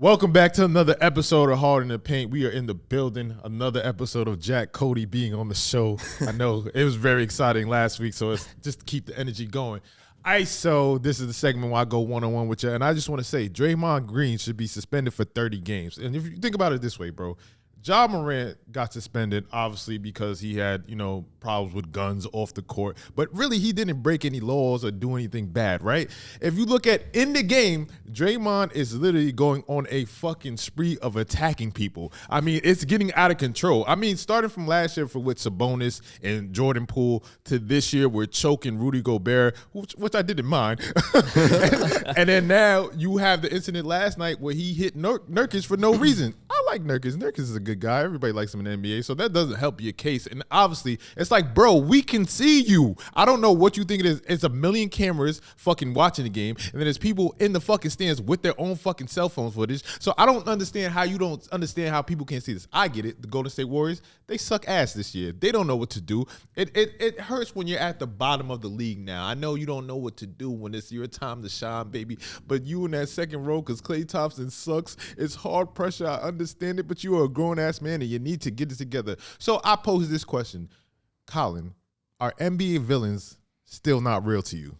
Welcome back to another episode of Hard in the Paint. We are in the building. Another episode of Jack Cody being on the show. I know it was very exciting last week, so it's just to keep the energy going. So this is the segment where I go one-on-one with you, and I just want to say Draymond Green should be suspended for 30 games. And if you think about it this way, bro, Ja Morant got suspended, obviously, because he had, problems with guns off the court. But really, he didn't break any laws or do anything bad, right? If you look at in the game, Draymond is literally going on a fucking spree of attacking people. I mean, it's getting out of control. I mean, starting from last year with Sabonis and Jordan Poole to this year, we're choking Rudy Gobert, which I didn't mind. and then now you have the incident last night where he hit Nurkic for no reason. I like Nurkic. Nurkic is a good guy. Everybody likes him in the NBA, so that doesn't help your case. And obviously, it's like, bro, we can see you. I don't know what you think it is. It's a million cameras fucking watching the game, and then there's people in the fucking stands with their own fucking cell phone footage. So I don't understand how you don't understand how people can't see this. I get it. The Golden State Warriors, they suck ass this year. They don't know what to do. It hurts when you're at the bottom of the league now. I know you don't know what to do when it's your time to shine, baby, but you in that second row because Klay Thompson sucks. It's hard pressure. I understand it, but you are a grown-ass man, and you need to get it together. So I pose this question. Colin, are NBA villains still not real to you?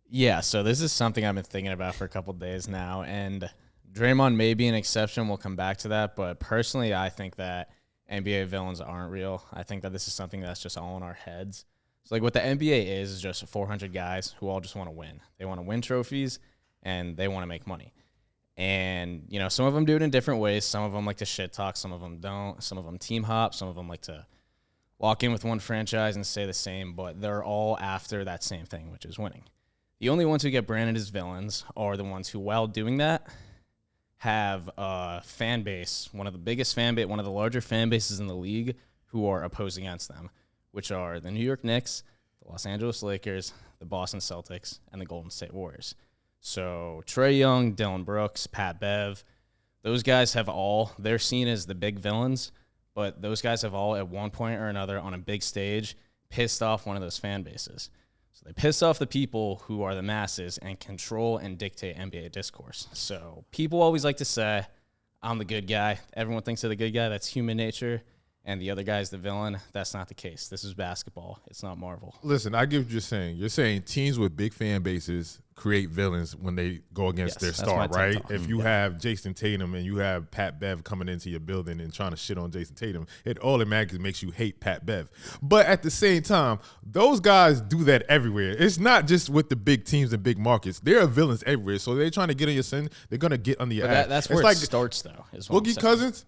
Yeah, so this is something I've been thinking about for a couple of days now, and Draymond may be an exception. We'll come back to that, but personally, I think that NBA villains aren't real. I think that this is something that's just all in our heads. So, like, what the NBA is just 400 guys who all just want to win. They want to win trophies, and they want to make money. And, some of them do it in different ways. Some of them like to shit talk. Some of them don't. Some of them team hop. Some of them like to walk in with one franchise and say the same, but they're all after that same thing, which is winning. The only ones who get branded as villains are the ones who, while doing that, have a fan base, one of the larger fan bases in the league who are opposed against them, which are the New York Knicks, the Los Angeles Lakers, the Boston Celtics, and the Golden State Warriors. So Trey Young, Dillon Brooks, Pat Bev, those guys they're seen as the big villains, but those guys have all at one point or another on a big stage pissed off one of those fan bases. So they piss off the people who are the masses and control and dictate NBA discourse. So people always like to say, I'm the good guy. Everyone thinks they're the good guy. That's human nature. And the other guy's the villain. That's not the case. This is basketball. It's not Marvel. Listen, I get what you're saying. You're saying teams with big fan bases create villains when they go against their star, right? If you have Jason Tatum and you have Pat Bev coming into your building and trying to shit on Jason Tatum, it automatically makes you hate Pat Bev. But at the same time, those guys do that everywhere. It's not just with the big teams and big markets. There are villains everywhere. So they're trying to get on your sin. They're going to get under your ass. That's where it starts, though. Boogie Cousins,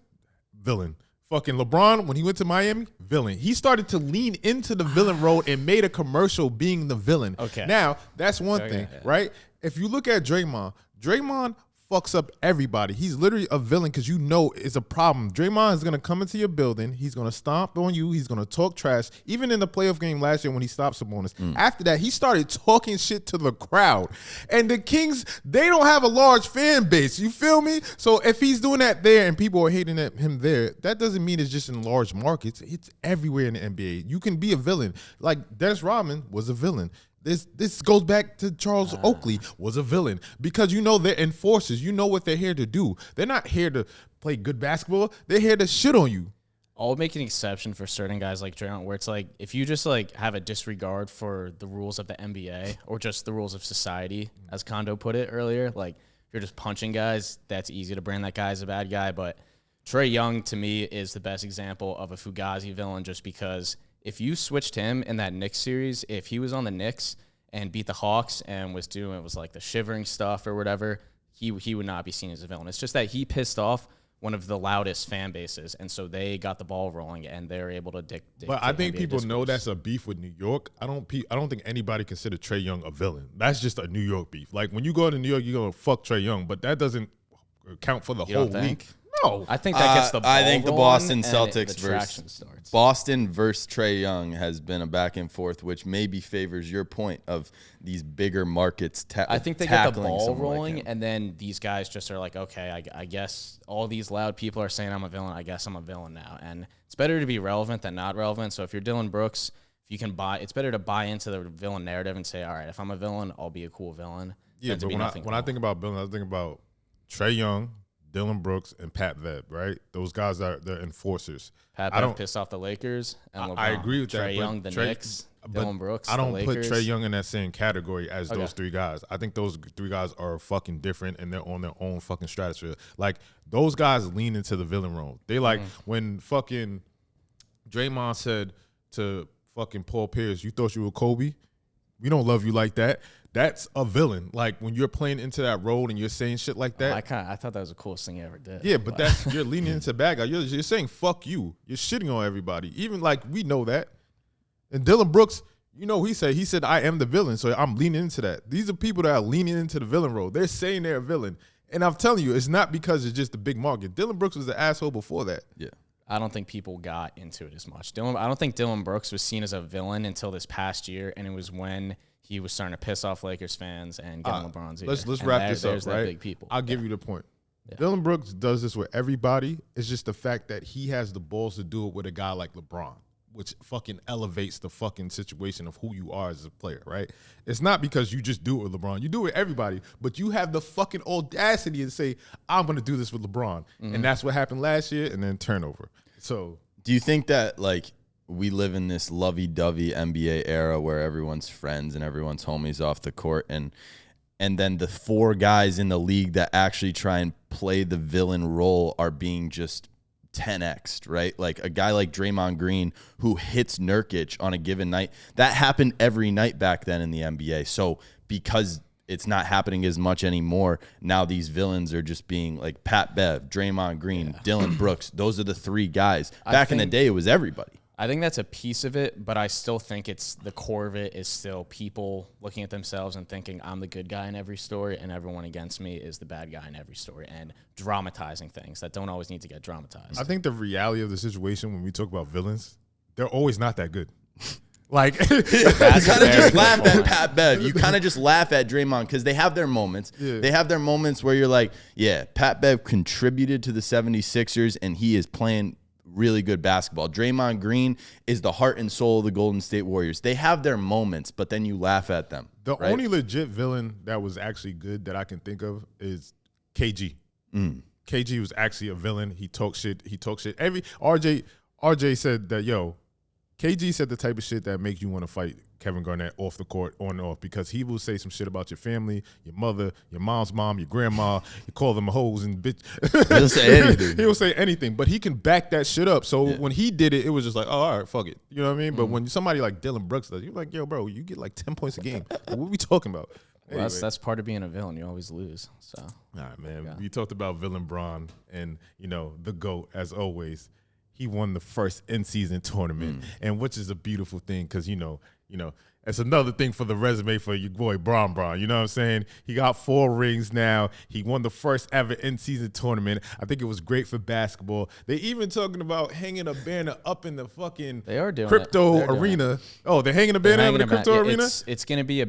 villain. Fucking LeBron, when he went to Miami, villain. He started to lean into the villain role and made a commercial being the villain. Okay. Now, that's one thing, right? If you look at Draymond fucks up everybody. He's literally a villain because it's a problem. Draymond is going to come into your building. He's going to stomp on you. He's going to talk trash. Even in the playoff game last year when he stopped Sabonis. After that, he started talking shit to the crowd. And the Kings, they don't have a large fan base. You feel me? So if he's doing that there and people are hating at him there, that doesn't mean it's just in large markets. It's everywhere in the NBA. You can be a villain. Like Dennis Rodman was a villain. This goes back to Charles Oakley was a villain because they're enforcers. You know what they're here to do. They're not here to play good basketball. They're here to shit on you. I'll make an exception for certain guys like Draymond, where it's like if you just like have a disregard for the rules of the NBA or just the rules of society, as Kondo put it earlier, like if you're just punching guys, that's easy to brand that guy as a bad guy. But Trey Young, to me, is the best example of a Fugazi villain just because if you switched him in that Knicks series, if he was on the Knicks and beat the Hawks and was like the shivering stuff or whatever, he would not be seen as a villain. It's just that he pissed off one of the loudest fan bases, and so they got the ball rolling and they're able to dictate. But I think people know that's a beef with New York. I don't think anybody consider Trey Young a villain. That's just a New York beef. Like when you go to New York, you're gonna fuck Trey Young, but that doesn't count for the whole league. No, I think that gets the ball I think the Boston Celtics versus Boston versus Trey Young has been a back and forth, which maybe favors your point of these bigger markets. I think they get the ball rolling, and then these guys just are like, okay, I guess all these loud people are saying I'm a villain. I guess I'm a villain now, and it's better to be relevant than not relevant. So if you're Dillon Brooks, if you can it's better to buy into the villain narrative and say, all right, if I'm a villain, I'll be a cool villain. Yeah, but when I think about villain, I think about Trey Young, Dylan Brooks, and Pat Bev, right? Those guys are the enforcers. Pat Bev pissed off the Lakers. And LeBron. I agree with that. Trey Young, the Knicks. Dylan Brooks, I don't put Trey Young in that same category as those three guys. I think those three guys are fucking different, and they're on their own fucking stratosphere. Like, those guys lean into the villain role. They like when fucking Draymond said to fucking Paul Pierce, "You thought you were Kobe? We don't love you like that." That's a villain. Like, when you're playing into that role and you're saying shit like that. I thought that was the coolest thing you ever did. Yeah, but that's you're leaning into bad guy. You're saying fuck you. You're shitting on everybody. Even like we know that. And Dylan Brooks, you know, he said I am the villain, so I'm leaning into that. These are people that are leaning into the villain role. They're saying they're a villain. And I'm telling you, it's not because it's just the big market. Dylan Brooks was the asshole before that. Yeah. I don't think people got into it as much. I don't think Dylan Brooks was seen as a villain until this past year, and it was when he was starting to piss off Lakers fans and get on LeBron's ear. Let's wrap this up, right? Big people. I'll give you the point. Yeah. Dylan Brooks does this with everybody. It's just the fact that he has the balls to do it with a guy like LeBron, which fucking elevates the fucking situation of who you are as a player, right? It's not because you just do it with LeBron. You do it with everybody, but you have the fucking audacity to say, I'm going to do this with LeBron. And that's what happened last year, and then turnover. So do you think that, like, we live in this lovey-dovey NBA era where everyone's friends and everyone's homies off the court, and then the four guys in the league that actually try and play the villain role are being just 10x'd, right? Like a guy like Draymond Green who hits Nurkic on a given night. That happened every night back then in the NBA. So because it's not happening as much anymore, now these villains are just being like Pat Bev, Draymond Green, Dylan Brooks. Those are the three guys. Back in the day, it was everybody. I think that's a piece of it, but I still think it's the core of it is still people looking at themselves and thinking I'm the good guy in every story and everyone against me is the bad guy in every story, and dramatizing things that don't always need to get dramatized. I think the reality of the situation when we talk about villains, they're always not that good. Like, you kind of just laugh at Pat Bev. You kind of just laugh at Draymond because they have their moments. Yeah. They have their moments where you're like, yeah, Pat Bev contributed to the 76ers and he is playing really good basketball. Draymond Green is the heart and soul of the Golden State Warriors. They have their moments, but then you laugh at them. The only legit villain that was actually good that I can think of is KG. KG was actually a villain. He talked shit. RJ said that, yo, KG said the type of shit that makes you want to fight Kevin Garnett off the court, on and off, because he will say some shit about your family, your mother, your mom's mom, your grandma. You call them hoes and bitch. He'll say anything. He'll say anything, but he can back that shit up. So when he did it, it was just like, oh, all right, fuck it. You know what I mean? But when somebody like Dylan Brooks does, you're like, yo, bro, you get like 10 points a game. What are we talking about? Well, that's part of being a villain. You always lose. So, all right, man. Yeah. We talked about Villain Bron and, you know, the GOAT, as always. He won the first in-season tournament, and which is a beautiful thing because, you know, it's another thing for the resume for your boy Bron. You know what I'm saying? He got 4 rings now. He won the first ever in-season tournament. I think it was great for basketball. They even talking about hanging a banner up in the fucking crypto arena. Oh, they're hanging a banner up in the crypto arena? It's going to be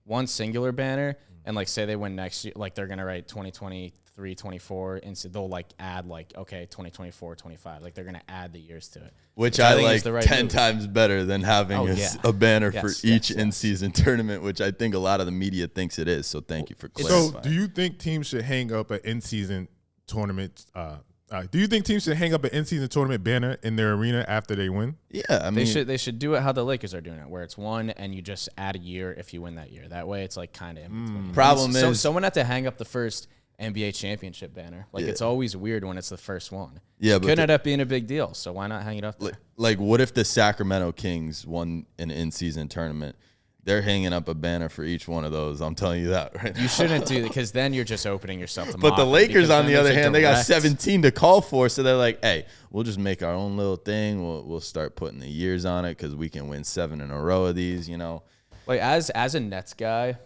one singular banner, and like say they win next year, like they're going to write 2023, 24, and so they'll like add like, okay, 2024, 25. Like they're going to add the years to it. Which I like 10 times better than having a banner for each in-season tournament, which I think a lot of the media thinks it is. So thank you for clarifying. So do you think teams should hang up an in-season tournament do you think teams should hang up an in-season tournament banner in their arena after they win? Yeah, I mean they should do it how the Lakers are doing it, where it's one and you just add a year if you win that year. That way, it's like kind of in between. Problem is, someone had to hang up the first NBA championship banner. Like it's always weird when it's the first one. Yeah, but could end up being a big deal. So why not hang it up there? Like, what if the Sacramento Kings won an in-season tournament? They're hanging up a banner for each one of those. I'm telling you that right now. You shouldn't do that because then you're just opening yourself to But the Lakers, on the other hand, they got 17 to call for, so they're like, hey, we'll just make our own little thing. We'll start putting the years on it because we can win 7 in a row of these, you know. Like as a Nets guy,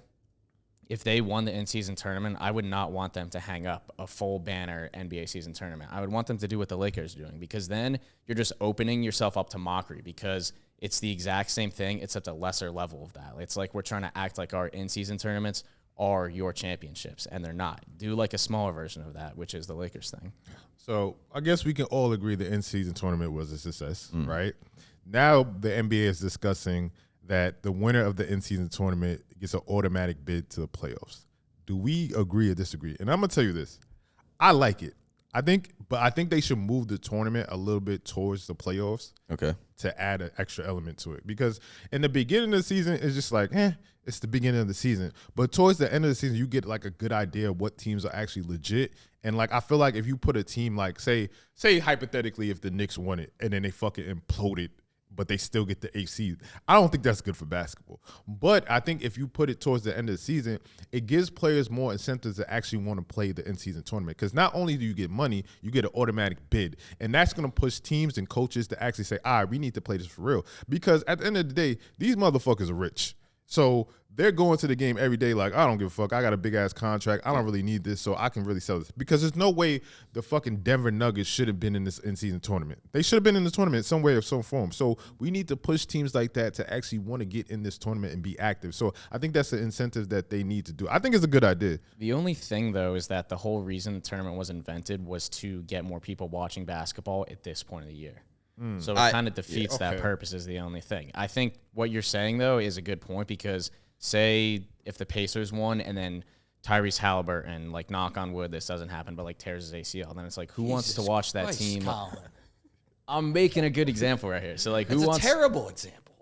if they won the in-season tournament, I would not want them to hang up a full banner NBA season tournament. I would want them to do what the Lakers are doing because then you're just opening yourself up to mockery because it's the exact same thing. It's at a lesser level of that. It's like we're trying to act like our in-season tournaments are your championships, and they're not. Do like a smaller version of that, which is the Lakers thing. So I guess we can all agree the in-season tournament was a success, right? Now the NBA is discussing that the winner of the in-season tournament gets an automatic bid to the playoffs. Do we agree or disagree? And I'm going to tell you this. I like it. I think they should move the tournament a little bit towards the playoffs. Okay. To add an extra element to it. Because in the beginning of the season, it's just like, it's the beginning of the season. But towards the end of the season, you get like a good idea of what teams are actually legit. And like I feel like if you put a team like, say hypothetically, if the Knicks won it and then they fucking imploded, but they still get the 8th seed, I don't think that's good for basketball. But I think if you put it towards the end of the season, it gives players more incentives to actually want to play the in-season tournament. Because not only do you get money, you get an automatic bid. And that's going to push teams and coaches to actually say, all right, we need to play this for real. Because at the end of the day, these motherfuckers are rich. So they're going to the game every day like, I don't give a fuck. I got a big-ass contract. I don't really need this, so I can really sell this. Because there's no way the fucking Denver Nuggets should have been in this in-season tournament. They should have been in the tournament in some way or some form. So we need to push teams like that to actually want to get in this tournament and be active. So I think that's the incentive that they need to do. I think it's a good idea. The only thing, though, is that the whole reason the tournament was invented was to get more people watching basketball at this point of the year. So it kind of defeats that purpose is the only thing. I think what you're saying, though, is a good point because say if the Pacers won and then Tyrese Halliburton, like knock on wood, this doesn't happen, but like tears his ACL, then it's like who wants to watch that team? Colin. I'm making a good example right here. So like who wants? It's a terrible example.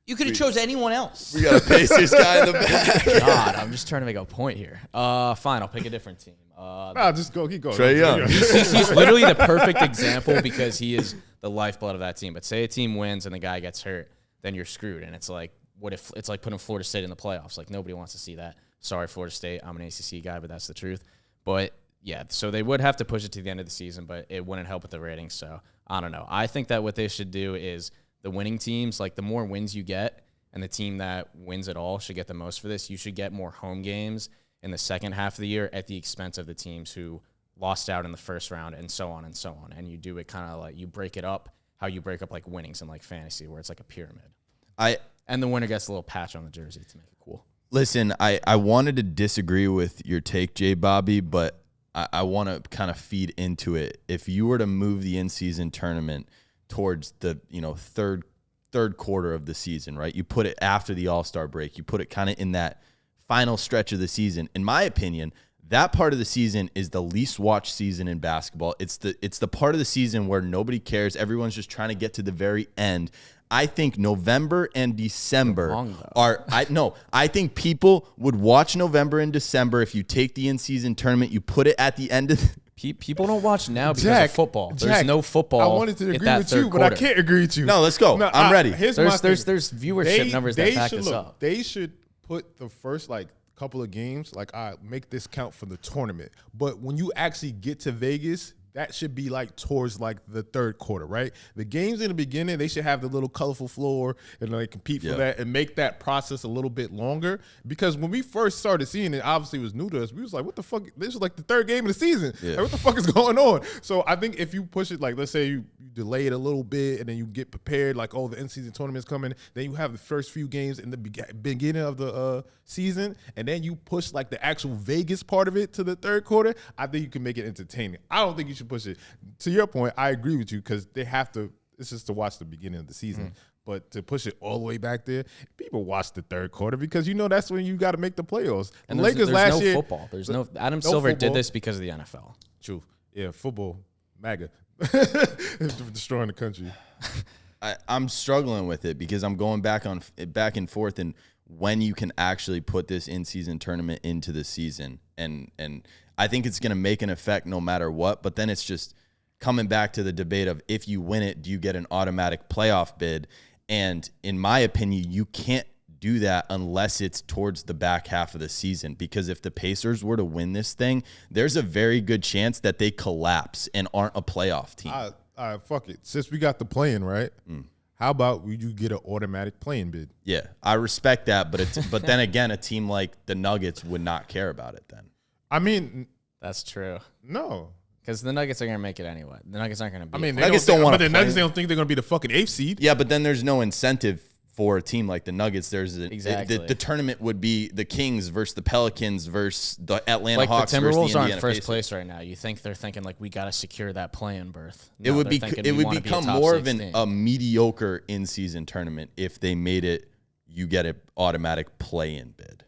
You could have chose anyone else. We got a Pacers guy in the back. God, I'm just trying to make a point here. Fine, I'll pick a different team. Just go. Keep going. Trey Young. He's literally the perfect example because he is the lifeblood of that team. But say a team wins and the guy gets hurt, then you're screwed. And it's like, what if it's like putting Florida State in the playoffs? Like nobody wants to see that. Sorry, Florida State. I'm an ACC guy, but that's the truth. But yeah, so they would have to push it to the end of the season, but it wouldn't help with the ratings. So I don't know. I think that what they should do is the winning teams, like the more wins you get, and the team that wins it all should get the most for this. You should get more home games in the second half of the year at the expense of the teams who lost out in the first round and so on and so on. And you do it kind of like you break it up how you break up like winnings in like fantasy where it's like a pyramid. And the winner gets a little patch on the jersey to make it cool. Listen, I wanted to disagree with your take, JBobby, but I want to kind of feed into it. If you were to move the in-season tournament towards the third quarter of the season, right? You put it after the All-Star break. You put it kind of in that final stretch of the season. In my opinion, that part of the season is the least watched season in basketball. It's the part of the season where nobody cares. Everyone's just trying to get to the very end. I think November and December I think people would watch November and December if you take the in-season tournament, you put it at the end of People don't watch now because of football. There's no football. I wanted to agree with you, but I can't agree with you. No, let's go. I'm ready. There's viewership numbers that back this up. They should put the first couple of games make this count for the tournament. But when you actually get to Vegas, that should be towards the third quarter, right? The games in the beginning, they should have the little colorful floor and compete for that and make that process a little bit longer. Because when we first started seeing it, obviously it was new to us. We was like, what the fuck? This was the third game of the season. Yeah. What the fuck is going on? So I think if you push it, let's say you delay it a little bit and then you get prepared, the in-season tournament's coming, then you have the first few games in the beginning of the season, and then you push the actual Vegas part of it to the third quarter, I think you can make it entertaining. I don't think you should push it. To your point, I agree with you because they have to. It's just to watch the beginning of the season, but to push it all the way back there, people watch the third quarter because that's when you got to make the playoffs. And the Lakers last no year, football. There's no Adam Silver football. did this because of the NFL. True. Yeah, football, MAGA, destroying the country. I'm struggling with it because I'm going back and forth and when you can actually put this in-season tournament into the season. And I think it's going to make an effect no matter what, but then it's just coming back to the debate of if you win it, do you get an automatic playoff bid? And in my opinion, you can't do that unless it's towards the back half of the season, because if the Pacers were to win this thing, there's a very good chance that they collapse and aren't a playoff team. Fuck it. Since we got the play-in, right? How about you get an automatic play-in bid? Yeah, I respect that, but then again, a team like the Nuggets would not care about it then. I mean, that's true. No. Because the Nuggets are going to make it anyway. The Nuggets aren't going to be. I mean, Nuggets don't want to. But the Nuggets don't think they're going to be the fucking 8th seed. Yeah, but then there's no incentive for a team like the Nuggets. Exactly. The tournament would be the Kings versus the Pelicans versus the Atlanta Hawks the versus the Timberwolves Indiana aren't first Pacers. Place right now. You think they're thinking we got to secure that play-in berth? No, it would become more of a mediocre in-season tournament if they made it. You get an automatic play-in bid.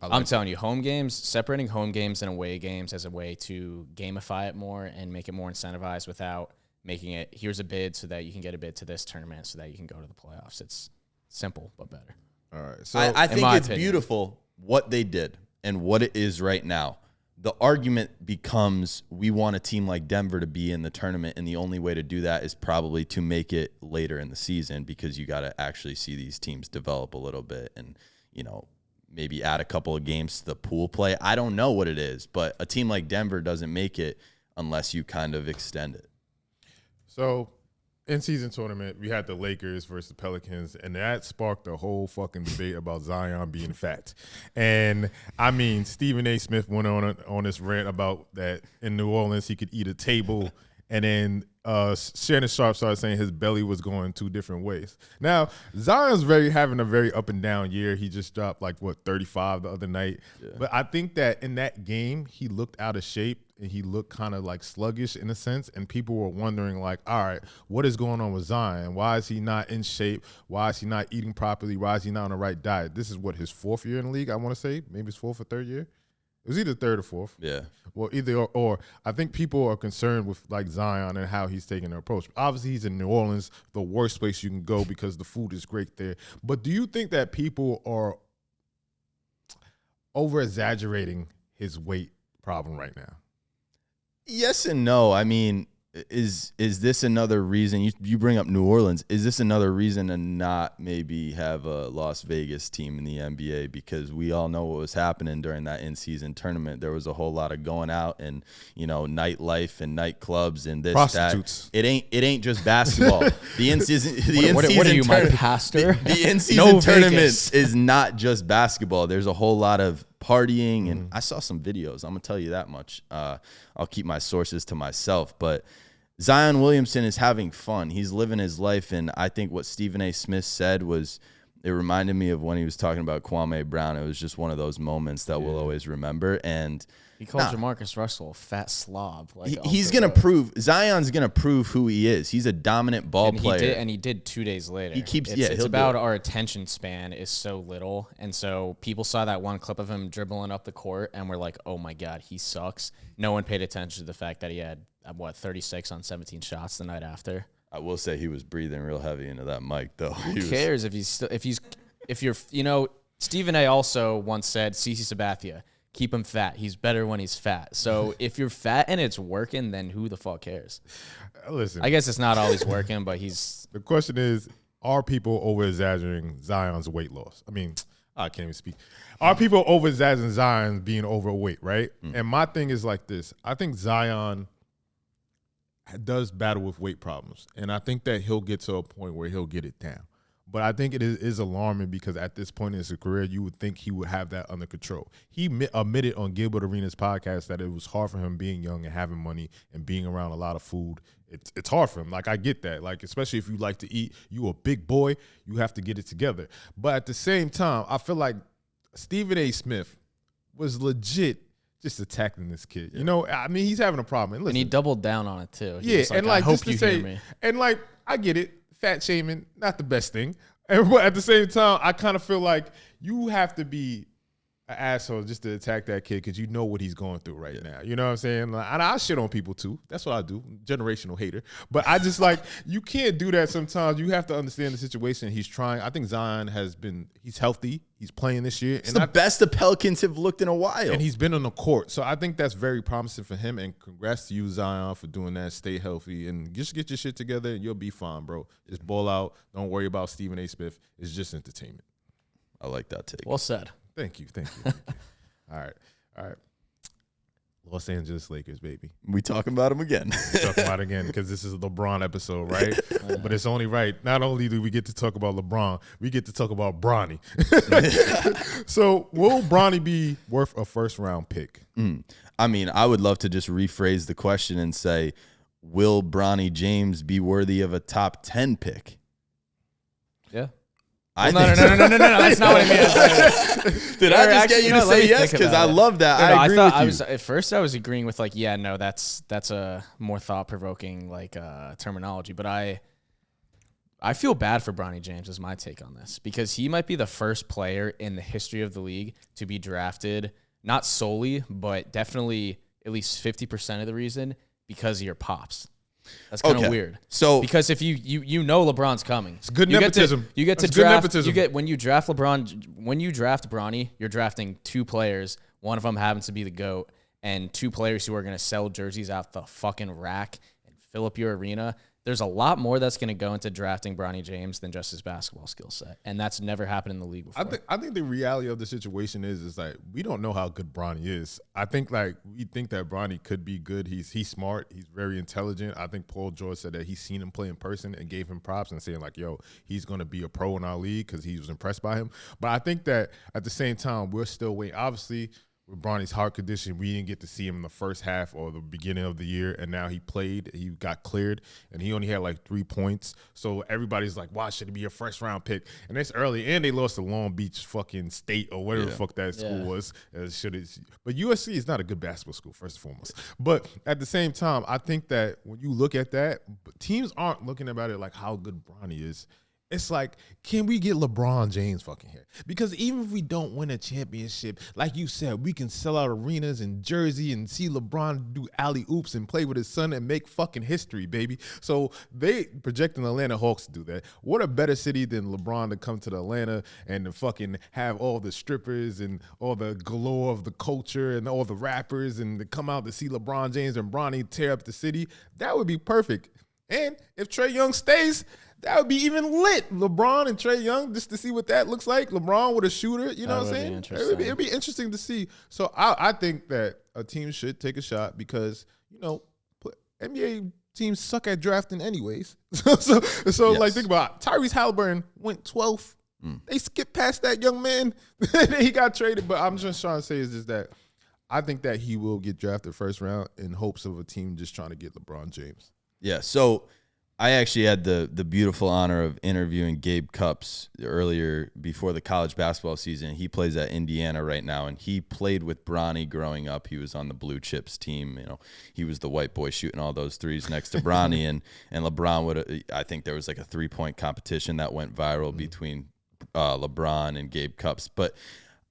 I'm telling you, separating home games and away games as a way to gamify it more and make it more incentivized without making it, here's a bid so that you can get a bid to this tournament so that you can go to the playoffs. It's simple, but better. All right. So I think it's opinion, beautiful what they did and what it is right now. The argument becomes we want a team like Denver to be in the tournament, and the only way to do that is probably to make it later in the season because you got to actually see these teams develop a little bit and, maybe add a couple of games to the pool play. I don't know what it is, but a team like Denver doesn't make it unless you kind of extend it. So, in-season tournament, we had the Lakers versus the Pelicans, and that sparked a whole fucking debate about Zion being fat. And, I mean, Stephen A. Smith went on this rant about that in New Orleans he could eat a table, and then Shannon Sharp started saying his belly was going 2 different ways. Now, Zion's having a very up and down year. He just dropped 35 the other night. Yeah. But I think that in that game, he looked out of shape and he looked kind of sluggish in a sense. And people were wondering all right, what is going on with Zion? Why is he not in shape? Why is he not eating properly? Why is he not on the right diet? This is his 4th year in the league, I want to say. Maybe his 4th or 3rd year. It was either 3rd or 4th. Yeah. Well, either or. I think people are concerned with Zion and how he's taking the approach. Obviously, he's in New Orleans, the worst place you can go because the food is great there. But do you think that people are over-exaggerating his weight problem right now? Yes and no. I mean, is this another reason you bring up New Orleans? Is this another reason to not maybe have a Las Vegas team in the NBA? Because we all know what was happening during that in-season tournament. There was a whole lot of going out and nightlife and nightclubs and this prostitutes. That. It ain't just basketball. The in-season what are you, my pastor? The in-season tournament is not just basketball. There's a whole lot of partying, and I saw some videos. I'm gonna tell you that much. I'll keep my sources to myself, but Zion Williamson is having fun. He's living his life, and I think what Stephen A. Smith said it reminded me of when he was talking about Kwame Brown. It was just one of those moments that we'll always remember. And he called Jamarcus Russell a fat slob. He's going to prove – Zion's going to prove who he is. He's a dominant ball player. And he did 2 days later. He keeps – it's about our attention span is so little. And so people saw that one clip of him dribbling up the court and were like, oh, my God, he sucks. No one paid attention to the fact that he had, 36 on 17 shots the night after. I will say he was breathing real heavy into that mic, though. Who cares if you're Stephen A. also once said, CeCe Sabathia, keep him fat. He's better when he's fat. So if you're fat and it's working, then who the fuck cares? Listen, I guess it's not always working, but the question is, are people over-exaggerating Zion's weight loss? I mean, I can't even speak. Are people over-exaggerating Zion being overweight, right? And my thing is like this. I think Zion does battle with weight problems, and I think that he'll get to a point where he'll get it down. But I think it is alarming because at this point in his career, you would think he would have that under control. He admitted on Gilbert Arenas' podcast that it was hard for him being young and having money and being around a lot of food. It's hard for him. I get that. Especially if you like to eat, you a big boy, you have to get it together. But at the same time, I feel like Stephen A. Smith was legit just attacking this kid. I mean, he's having a problem. And he doubled down on it too. He was I hope you hear me. And I get it. Fat shaming, not the best thing. But at the same time, I kind of feel like you have to be an asshole just to attack that kid because you know what he's going through right now. You know what I'm saying? And I shit on people too. That's what I do. Generational hater. But I just you can't do that sometimes. You have to understand the situation he's trying. I think Zion he's healthy. He's playing this year. It's the best the Pelicans have looked in a while. And he's been on the court. So I think that's very promising for him. And congrats to you, Zion, for doing that. Stay healthy. And just get your shit together and you'll be fine, bro. Just ball out. Don't worry about Stephen A. Smith. It's just entertainment. I like that take. Well said. Thank you. All right. Los Angeles Lakers, baby. We talking about them again. Talking about it again because this is a LeBron episode, right? But it's only right. Not only do we get to talk about LeBron, we get to talk about Bronny. So will Bronny be worth a first-round pick? I mean, I would love to just rephrase the question and say, will Bronny James be worthy of a top 10 pick? Yeah. No. That's not what I mean. Did I just get you to say yes? Because I love that. I agree with you. At first, I was agreeing with that's a more thought provoking terminology. But I feel bad for Bronny James is my take on this, because he might be the first player in the history of the league to be drafted, not solely, but definitely at least 50% of the reason because of your pops. That's kind of weird. So because if you know LeBron's coming, it's good nepotism. You get to draft. You get when you draft LeBron. When you draft Bronny, you're drafting 2 players. One of them happens to be the GOAT, and 2 players who are going to sell jerseys out the fucking rack and fill up your arena. There's a lot more that's going to go into drafting Bronny James than just his basketball skill set, and that's never happened in the league before. I think the reality of the situation is like we don't know how good Bronny is. I think like we think that Bronny could be good. He's smart. He's very intelligent. I think Paul George said that he's seen him play in person and gave him props and saying like, "Yo, he's going to be a pro in our league," because he was impressed by him. But I think that at the same time we're still waiting. Obviously, with Bronny's heart condition, we didn't get to see him in the first half or the beginning of the year, and now he played. He got cleared, and he only had like 3 points. So everybody's like, why should he be a first-round pick? And it's early, and they lost to Long Beach fucking State or whatever the fuck that school was. But USC is not a good basketball school, first and foremost. But at the same time, I think that when you look at that, teams aren't looking about it like how good Bronny is. It's like, can we get LeBron James fucking here? Because even if we don't win a championship, like you said, we can sell out arenas in Jersey and see LeBron do alley-oops and play with his son and make fucking history, baby. So they projecting the Atlanta Hawks to do that. What a better city than LeBron to come to the Atlanta and to fucking have all the strippers and all the galore of the culture and all the rappers and to come out to see LeBron James and Bronny tear up the city? That would be perfect. And if Trey Young stays, that would be even lit. LeBron and Trey Young, just to see what that looks like. LeBron with a shooter, you know what I'm saying? It'd be interesting to see. So I think that a team should take a shot because, you know, NBA teams suck at drafting anyways. So like, think about it. Tyrese Halliburton went 12th. They skipped past that young man. He got traded. But I'm just trying to say is just that I think that he will get drafted first round in hopes of a team just trying to get LeBron James. Yeah, so I actually had the beautiful honor of interviewing Gabe Coles earlier before the college basketball season. He plays at Indiana right now, and he played with Bronny growing up. He was on the Blue Chips team. You know, he was the white boy shooting all those threes next to Bronny, and LeBron would. I think there was like a 3-point competition that went viral between LeBron and Gabe Coles. But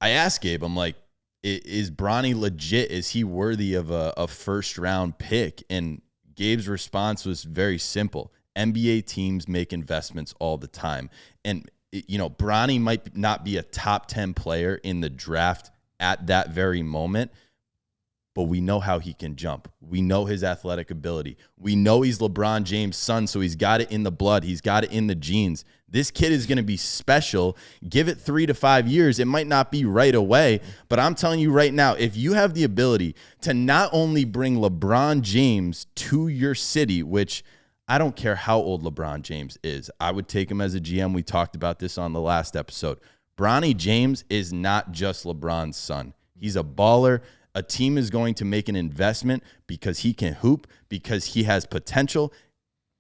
I asked Gabe, I'm like, is Bronny legit? Is he worthy of a first round pick? And Gabe's response was very simple. NBA teams make investments all the time. And, you know, Bronny might not be a top 10 player in the draft at that very moment, but we know how he can jump. We know his athletic ability. We know he's LeBron James' son, so he's got it in the blood. He's got it in the genes. This kid is going to be special. Give it 3 to 5 years. It might not be right away, but I'm telling you right now, if you have the ability to not only bring LeBron James to your city, which I don't care how old LeBron James is, I would take him as a GM. We talked about this on the last episode. Bronny James is not just LeBron's son. He's a baller. A team is going to make an investment because he can hoop, because he has potential,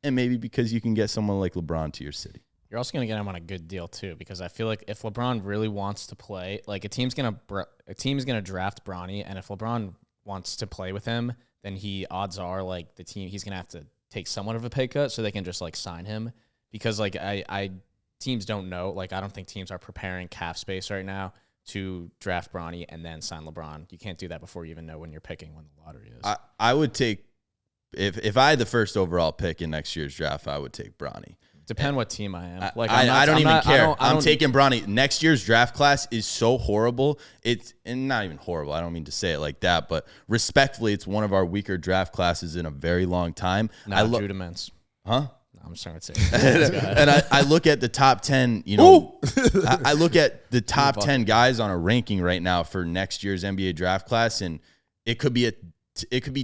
and maybe because you can get someone like LeBron to your city. You're also going to get him on a good deal too, because I feel like if LeBron really wants to play, like a team's going to draft Bronny, and if LeBron wants to play with him, then odds are like the team, he's going to have to take somewhat of a pay cut so they can just like sign him, because like teams don't know, like I don't think teams are preparing cap space right now to draft Bronny and then sign LeBron. You can't do that before you even know when you're picking, when the lottery is. I would take, if I had the first overall pick in next year's draft, I would take Bronny. Depend what team I am. Like I don't even care. I'm taking Bronny. Next year's draft class is so horrible. It's and not even horrible. I don't mean to say it like that, but respectfully, it's one of our weaker draft classes in a very long time. Rudiments. Huh? No, I'm sorry to say. And I look at the top 10, you know, I look at the top 10 guys on a ranking right now for next year's NBA draft class, and it could be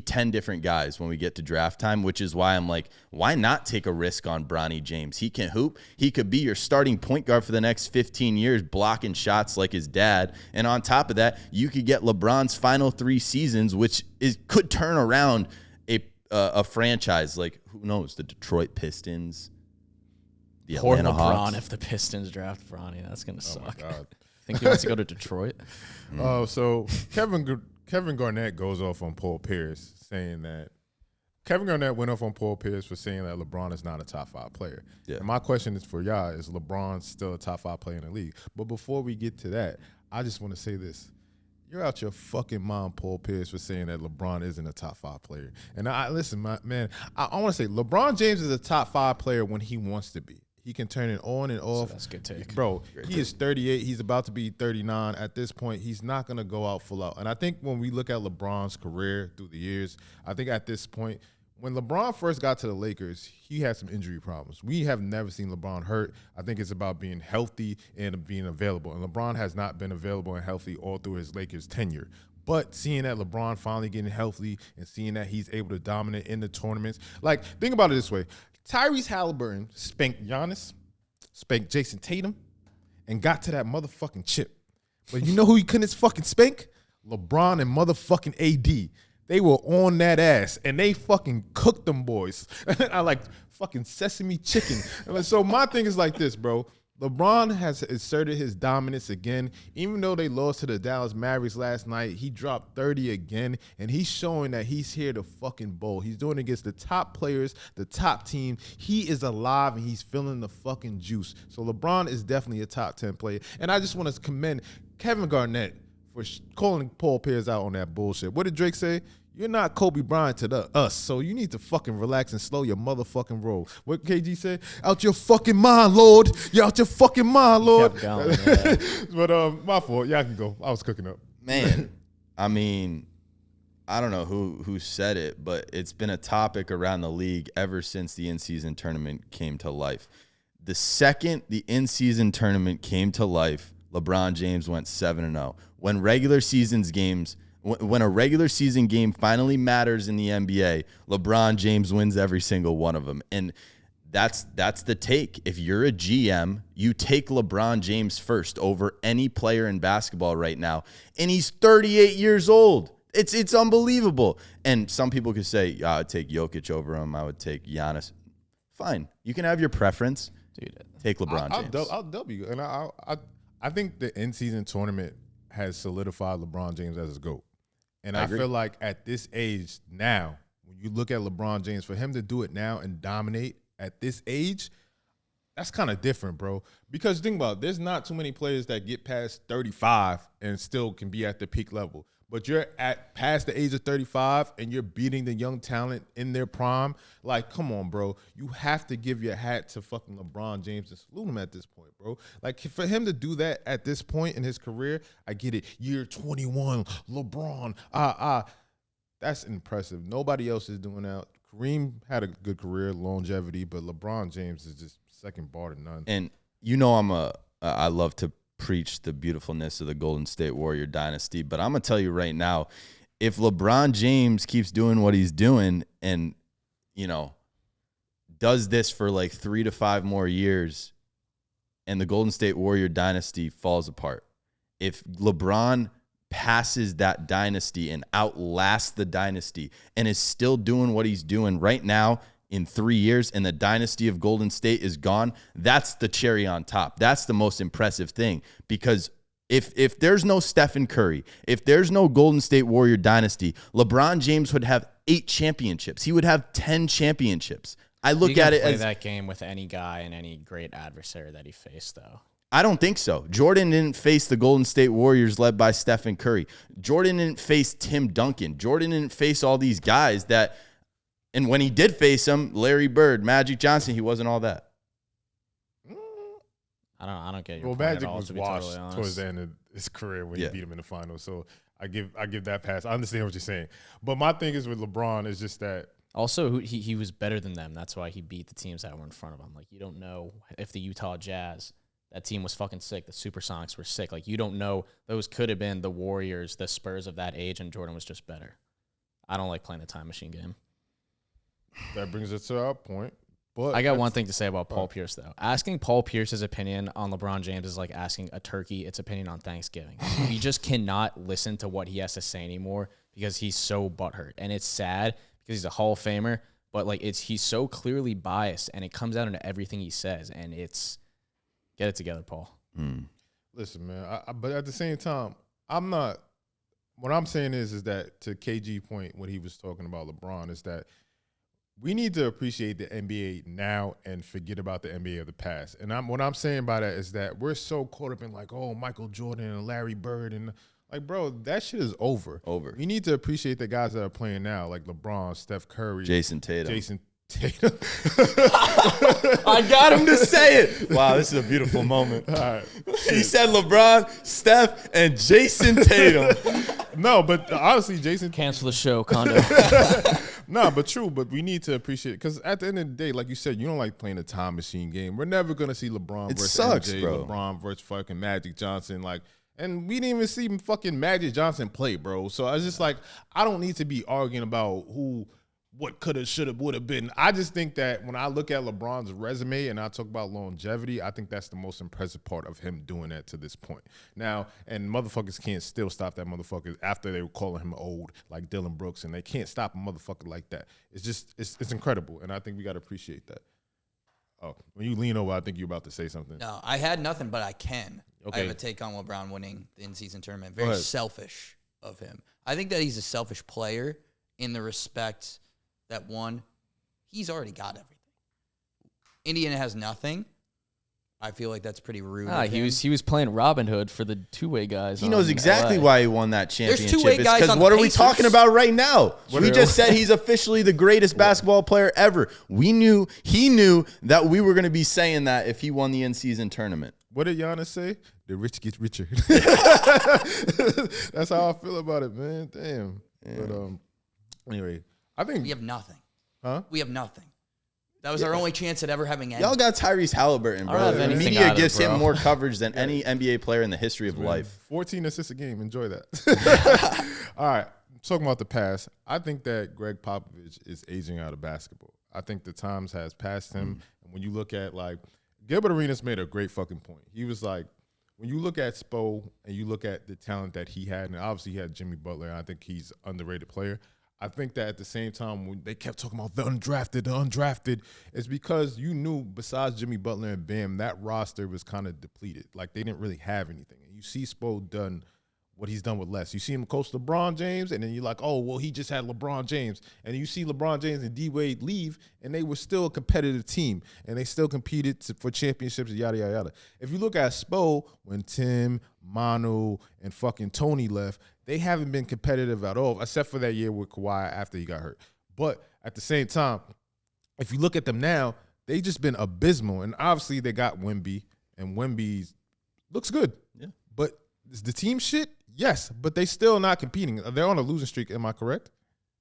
10 different guys when we get to draft time, which is why I'm like, why not take a risk on Bronny James? He can hoop. He could be your starting point guard for the next 15 years, blocking shots like his dad. And on top of that, you could get LeBron's final 3 seasons, which could turn around a franchise. Like, who knows? The Detroit Pistons, the Atlanta Hawks. LeBron if the Pistons draft Bronny. That's going to suck. I think he wants to go to Detroit. So Kevin Garnett goes off on Paul Pierce saying that Kevin Garnett went off on Paul Pierce for saying that LeBron is not a top 5 player. Yeah. And my question is for y'all, is LeBron still a top 5 player in the league? But before we get to that, I just want to say this. You're out your fucking mind, Paul Pierce, for saying that LeBron isn't a top 5 player. And listen, man, I want to say LeBron James is a top 5 player when he wants to be. He can turn it on and off. So that's a good take. Bro, he is 38. He's about to be 39. At this point, he's not going to go out full out. And I think when we look at LeBron's career through the years, I think at this point, when LeBron first got to the Lakers, he had some injury problems. We have never seen LeBron hurt. I think it's about being healthy and being available. And LeBron has not been available and healthy all through his Lakers tenure. But seeing that LeBron finally getting healthy and seeing that he's able to dominate in the tournaments. Like, think about it this way. Tyrese Halliburton spanked Giannis, spanked Jason Tatum, and got to that motherfucking chip. But you know who he couldn't fucking spank? LeBron and motherfucking AD. They were on that ass, and they fucking cooked them boys. I like fucking sesame chicken. So my thing is like this, bro. LeBron has asserted his dominance again. Even though they lost to the Dallas Mavericks last night, he dropped 30 again, and he's showing that he's here to fucking bowl. He's doing it against the top players, the top team. He is alive, and he's feeling the fucking juice. So LeBron is definitely a top 10 player. And I just want to commend Kevin Garnett for calling Paul Pierce out on that bullshit. What did Drake say? You're not Kobe Bryant to us, so you need to fucking relax and slow your motherfucking roll. What KG said? Out your fucking mind, Lord. You're out your fucking mind, Lord. Kept going, yeah. But my fault. Y'all can go. I was cooking up. Man, I mean, I don't know who said it, but it's been a topic around the league ever since the in-season tournament came to life. The second the in-season tournament came to life, LeBron James went 7-0. When a regular season game finally matters in the NBA, LeBron James wins every single one of them. And that's the take. If you're a GM, you take LeBron James first over any player in basketball right now. And he's 38 years old. It's unbelievable. And some people could say, yeah, I would take Jokic over him. I would take Giannis. Fine. You can have your preference. Dude, Take LeBron James. I'll W. And I think the in-season tournament has solidified LeBron James as his GOAT. And I feel like at this age now, when you look at LeBron James, for him to do it now and dominate at this age, that's kind of different, bro. Because think about it, there's not too many players that get past 35 and still can be at the peak level. But you're at past the age of 35 and you're beating the young talent in their prime. Like, come on, bro. You have to give your hat to fucking LeBron James and salute him at this point, bro. Like, for him to do that at this point in his career, I get it. Year 21, LeBron, that's impressive. Nobody else is doing that. Kareem had a good career, longevity, but LeBron James is just second bar to none. And you know I love to preach the beautifulness of the Golden State Warrior dynasty, but I'm going to tell you right now, if LeBron James keeps doing what he's doing and, you know, does this for like 3 to 5 more years and the Golden State Warrior dynasty falls apart, if LeBron passes that dynasty and outlasts the dynasty and is still doing what he's doing right now in 3 years and the dynasty of Golden State is gone, that's the cherry on top. That's the most impressive thing, because if there's no Stephen Curry, if there's no Golden State Warrior dynasty, LeBron James would have 8 championships. He would have 10 championships. I look at it play as that game with any guy and any great adversary that he faced, though. I don't think so. Jordan didn't face the Golden State Warriors led by Stephen Curry. Jordan didn't face Tim Duncan. Jordan didn't face all these guys that, and when he did face them, Larry Bird, Magic Johnson, he wasn't all that. I don't get your Well, point Magic at all, was to be washed totally honest. towards the end of his career when he beat him in the finals. So I give that pass. I understand what you're saying. But my thing is with LeBron is just that. Also, he was better than them. That's why he beat the teams that were in front of him. Like, you don't know if the Utah Jazz, that team was fucking sick. The Supersonics were sick. Like, you don't know. Those could have been the Warriors, the Spurs of that age, and Jordan was just better. I don't like playing the time machine game. That brings us to our point. But I got one thing to say about Paul Pierce, though. Asking Paul Pierce's opinion on LeBron James is like asking a turkey its opinion on Thanksgiving. He just cannot listen to what he has to say anymore because he's so butthurt. And it's sad because he's a Hall of Famer, but like he's so clearly biased, and it comes out into everything he says. And it's get it together, Paul. Listen, man. But at the same time, I'm not. What I'm saying is that to KG point when he was talking about LeBron is that we need to appreciate the NBA now and forget about the NBA of the past. And what I'm saying by that is that we're so caught up in like, oh, Michael Jordan and Larry Bird and like, bro, that shit is over. We need to appreciate the guys that are playing now, like LeBron, Steph Curry, Jason Tatum. I got him to say it. Wow, this is a beautiful moment. All right. He said LeBron, Steph, and Jason Tatum. No, but honestly, Jason. Cancel the show, Condo. No, but true. But we need to appreciate it because at the end of the day, like you said, you don't like playing a time machine game. We're never gonna see LeBron versus MJ, bro. LeBron versus fucking Magic Johnson, like. And we didn't even see fucking Magic Johnson play, bro. So I was just like, I don't need to be arguing about what could have, should have, would have been. I just think that when I look at LeBron's resume and I talk about longevity, I think that's the most impressive part of him doing that to this point. Now, and motherfuckers can't still stop that motherfucker after they were calling him old, like Dylan Brooks, and they can't stop a motherfucker like that. It's just, it's incredible, and I think we got to appreciate that. Oh, when you lean over, I think you're about to say something. No, I had nothing, but I can. Okay. I have a take on LeBron winning the in-season tournament. Very selfish of him. I think that he's a selfish player in the respect that, one, he's already got everything. Indiana has nothing. I feel like that's pretty rude. He was playing Robin Hood for the two-way guys. He knows exactly why he won that championship. There's two-way guys because on what the are we Pacers. talking about right now? We just said he's officially the greatest basketball player ever. He knew that we were going to be saying that if he won the in-season tournament. What did Giannis say? The rich get richer. That's how I feel about it, man. Damn. Yeah. But anyway, I think we have nothing. Huh? We have nothing. That was our only chance at ever having anything. Y'all got Tyrese Halliburton, bro. The media gives him more coverage than any NBA player in the history of life. 14 assists a game. Enjoy that. All right. Talking about the past, I think that Greg Popovich is aging out of basketball. I think the times has passed him. And when you look at, like, Gilbert Arenas made a great fucking point. He was like, when you look at Spo and you look at the talent that he had, and obviously he had Jimmy Butler, and I think he's an underrated player. I think that at the same time, when they kept talking about the undrafted, it's because you knew besides Jimmy Butler and Bam, that roster was kind of depleted. Like, they didn't really have anything. And you see Spo done what he's done with less. You see him coach LeBron James, and then you're like, oh, well, he just had LeBron James. And you see LeBron James and D-Wade leave, and they were still a competitive team, and they still competed for championships, yada, yada, yada. If you look at Spo, when Tim, Manu, and fucking Tony left, they haven't been competitive at all, except for that year with Kawhi after he got hurt. But at the same time, if you look at them now, they just been abysmal. And obviously they got Wemby, and Wemby looks good. Yeah. But is the team shit? Yes, but they still not competing. They're on a losing streak, am I correct?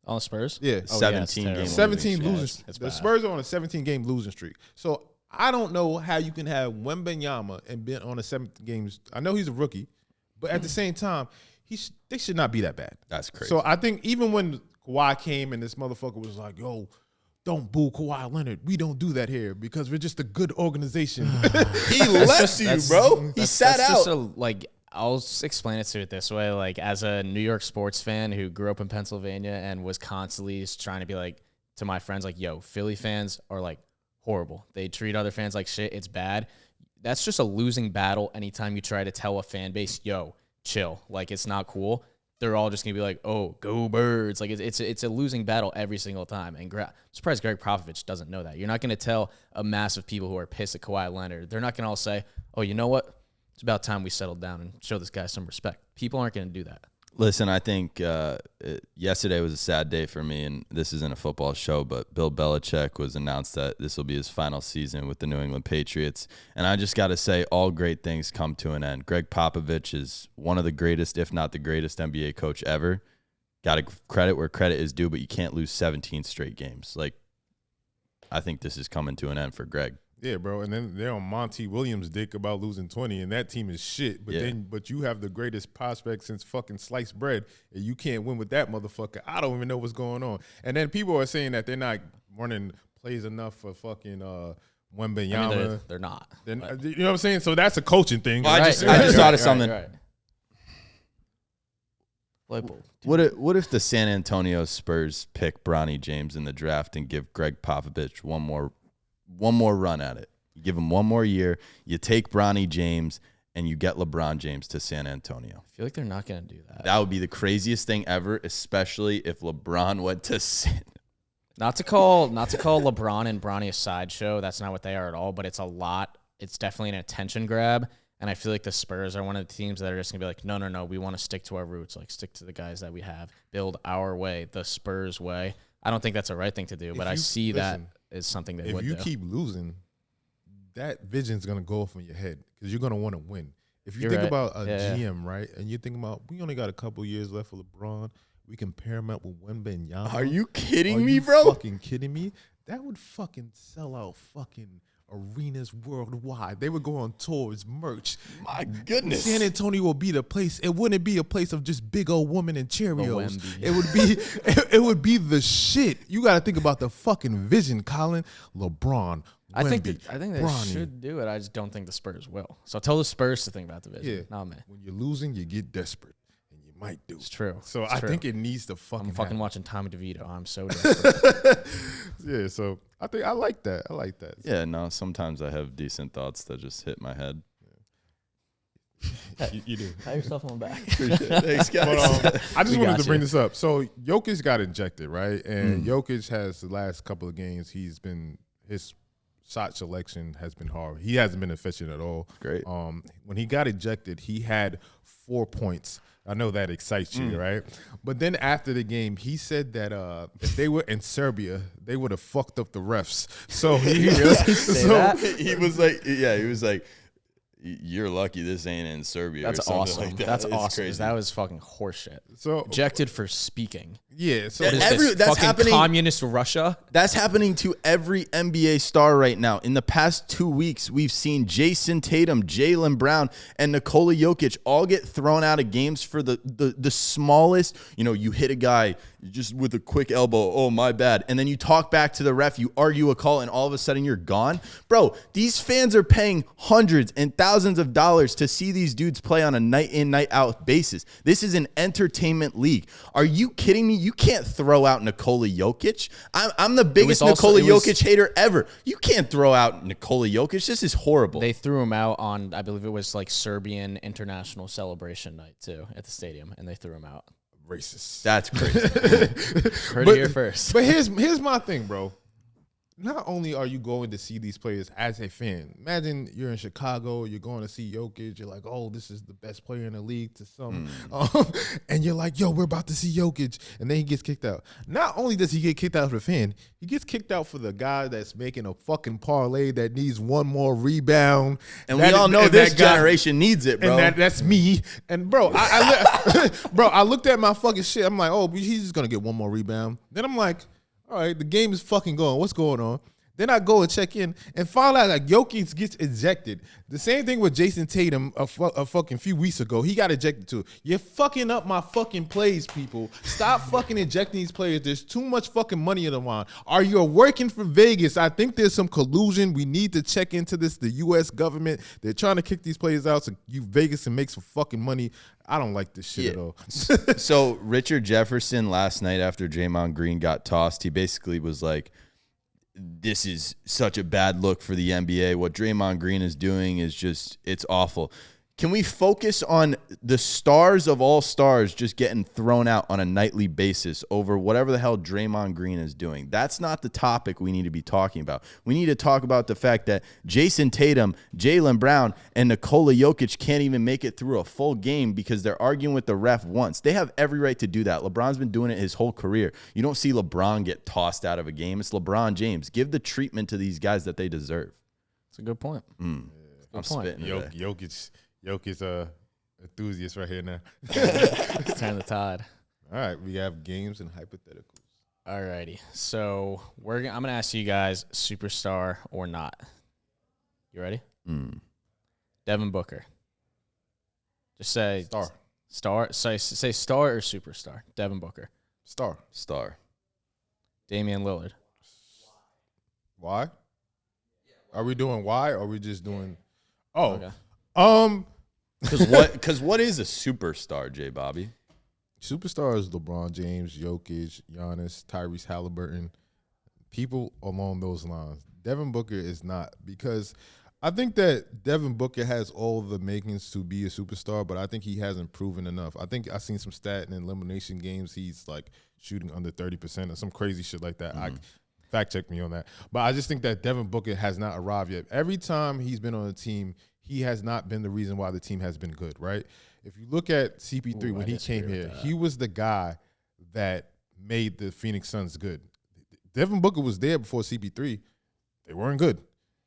On Spurs? Yeah. 17 games. 17 losing. It's the bad. Spurs are on a 17-game losing streak. So I don't know how you can have Wembanyama and been on a 17 games. I know he's a rookie, but at the same time, they should not be that bad. That's crazy. So I think even when Kawhi came and this motherfucker was like, yo, don't boo Kawhi Leonard. We don't do that here because we're just a good organization. He left you, bro. He sat out. I'll explain it to it this way. Like, as a New York sports fan who grew up in Pennsylvania and was constantly trying to be like, to my friends, like, yo, Philly fans are like horrible. They treat other fans like shit. It's bad. That's just a losing battle anytime you try to tell a fan base, yo, chill. Like, it's not cool. They're all just going to be like, oh, go Birds. Like, it's a losing battle every single time. And I'm surprised Greg Popovich doesn't know that. You're not going to tell a mass of people who are pissed at Kawhi Leonard. They're not going to all say, oh, you know what? It's about time we settled down and show this guy some respect. People aren't going to do that. Listen, I think yesterday was a sad day for me, and this isn't a football show, but Bill Belichick was announced that this will be his final season with the New England Patriots. And I just got to say, all great things come to an end. Greg Popovich is one of the greatest, if not the greatest NBA coach ever. Got to credit where credit is due, but you can't lose 17 straight games. Like, I think this is coming to an end for Greg. Yeah, bro, and then they're on Monty Williams' dick about losing 20, and that team is shit. But you have the greatest prospect since fucking sliced bread, and you can't win with that motherfucker. I don't even know what's going on. And then people are saying that they're not running plays enough for fucking Wembanyama. I mean, they're not. You know what I'm saying? So that's a coaching thing. Well, I just thought of something. Right. What if the San Antonio Spurs pick Bronny James in the draft and give Greg Popovich one more run at it? You give him one more year. You take Bronny James and you get LeBron James to San Antonio. I feel like they're not going to do that. That would be the craziest thing ever, especially if LeBron went to San. Not to call LeBron and Bronny a sideshow. That's not what they are at all. But it's a lot. It's definitely an attention grab. And I feel like the Spurs are one of the teams that are just gonna be like, no. We want to stick to our roots. Like, stick to the guys that we have. Build our way, the Spurs way. I don't think that's the right thing to do. But I see that as something they would do. If you keep losing, that vision's gonna go off in your head because you're gonna want to win. If you think about a GM, right, and you think about we only got a couple years left for LeBron, we can pair him up with Wembanyama. Are you kidding me, bro? Fucking kidding me? That would fucking sell out fucking arenas worldwide. They would go on tours, merch. My goodness. San Antonio will be the place. It wouldn't be a place of just big old women and Cheerios. It would be the shit. You got to think about the fucking vision, Colin. LeBron. I think Wemby, they Bronny. should do it. I just don't think the Spurs will. So tell the Spurs to think about the vision. Yeah. Not me. When you're losing, you get desperate. And you might do. It's true. So It's I true. think it needs to fucking I'm fucking happen. watching Tommy DeVito. I'm so desperate. Yeah, so I think I like that. I like that. Yeah, no, sometimes I have decent thoughts that just hit my head. You do. Pat yourself on the back. Thanks, guys. But, I just We wanted got to bring you. this up. So Jokic got injected, right? And Jokic has the last couple of games, his shot selection has been hard. He hasn't been efficient at all. Great. When he got ejected, he had 4 points. I know that excites you, right? But then after the game, he said that if they were in Serbia, they would have fucked up the refs. So he He was like, you're lucky this ain't in Serbia. That's or something awesome. Like that. That's It's awesome. 'Cause Crazy. that was fucking horseshit. So Ejected for speaking. yeah, so That- What is Every- this, that's fucking happening- communist Russia? That's happening to every NBA star right now. In the past 2 weeks, we've seen Jason Tatum, Jaylen Brown, and Nikola Jokic all get thrown out of games for the smallest. You hit a guy just with a quick elbow. Oh, my bad. And then you talk back to the ref, you argue a call, and all of a sudden you're gone. Bro, these fans are paying hundreds and thousands of dollars to see these dudes play on a night in, night out basis. This is an entertainment league. Are you kidding me? You can't throw out Nikola Jokic. I'm the biggest Nikola Jokic hater ever. You can't throw out Nikola Jokic. This is horrible. They threw him out on, I believe it was like Serbian international celebration night too at the stadium, and they threw him out. racist. That's crazy. Heard it here first. But here's my thing, bro. Not only are you going to see these players as a fan, imagine you're in Chicago, you're going to see Jokic, you're like, oh, this is the best player in the league to some. And you're like, yo, we're about to see Jokic. And then he gets kicked out. Not only does he get kicked out for the fan, he gets kicked out for the guy that's making a fucking parlay that needs one more rebound. And we all know this generation needs it, bro. And that's me. And bro, I looked at my fucking shit. I'm like, oh, he's just gonna get one more rebound. Then I'm like, all right, the game is fucking going. What's going on? Then I go and check in and find out like Jokic gets ejected. The same thing with Jason Tatum a fucking few weeks ago. He got ejected too. You're fucking up my fucking plays, people. Stop fucking ejecting these players. There's too much fucking money in the line. Are you working for Vegas? I think there's some collusion. We need to check into this. The U.S. government, they're trying to kick these players out so Vegas can make some fucking money. I don't like this shit at all. So Richard Jefferson last night after Draymond Green got tossed, he basically was like, this is such a bad look for the NBA. What Draymond Green is doing is just, it's awful. Can we focus on the stars of all stars just getting thrown out on a nightly basis over whatever the hell Draymond Green is doing? That's not the topic we need to be talking about. We need to talk about the fact that Jason Tatum, Jaylen Brown, and Nikola Jokic can't even make it through a full game because they're arguing with the ref once. They have every right to do that. LeBron's been doing it his whole career. You don't see LeBron get tossed out of a game. It's LeBron James. Give the treatment to these guys that they deserve. That's a good point. I'm spitting today. Jokic enthusiast right here now. Let's turn the tide. All right, we have games and hypotheticals. Alrighty. So I'm gonna ask you guys, superstar or not. You ready? Devin Booker. Just say Star. Say star or superstar. Devin Booker. Star. Damian Lillard. Why? Are we doing why or are we just doing Okay. Because what is a superstar, JBobby? Superstars: LeBron James, Jokic, Giannis, Tyrese Halliburton, people along those lines. Devin Booker is not because I think that Devin Booker has all the makings to be a superstar, but I think he hasn't proven enough. I think I've seen some stat in elimination games. He's like shooting under 30% or some crazy shit like that. Fact check me on that. But I just think that Devin Booker has not arrived yet. Every time he's been on a team, he has not been the reason why the team has been good, right? If you look at CP3 when he came here, he was the guy that made the Phoenix Suns good. Devin Booker was there before CP3. They weren't good.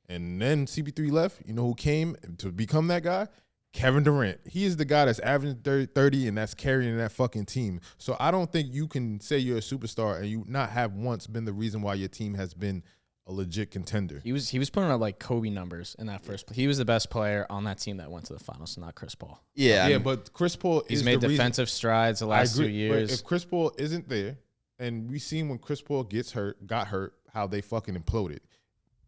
And then CP3 left. You know who came to become that guy? Kevin Durant. He is the guy that's averaging 30 and that's carrying that fucking team. So I don't think you can say you're a superstar and you not have once been the reason why your team has been a legit contender. He was putting up like Kobe numbers in that first. He was the best player on that team that went to the finals, not Chris Paul. Yeah, but Chris Paul he's made defensive strides the last 2 years. But if Chris Paul isn't there, and we seen when Chris Paul got hurt, how they fucking imploded.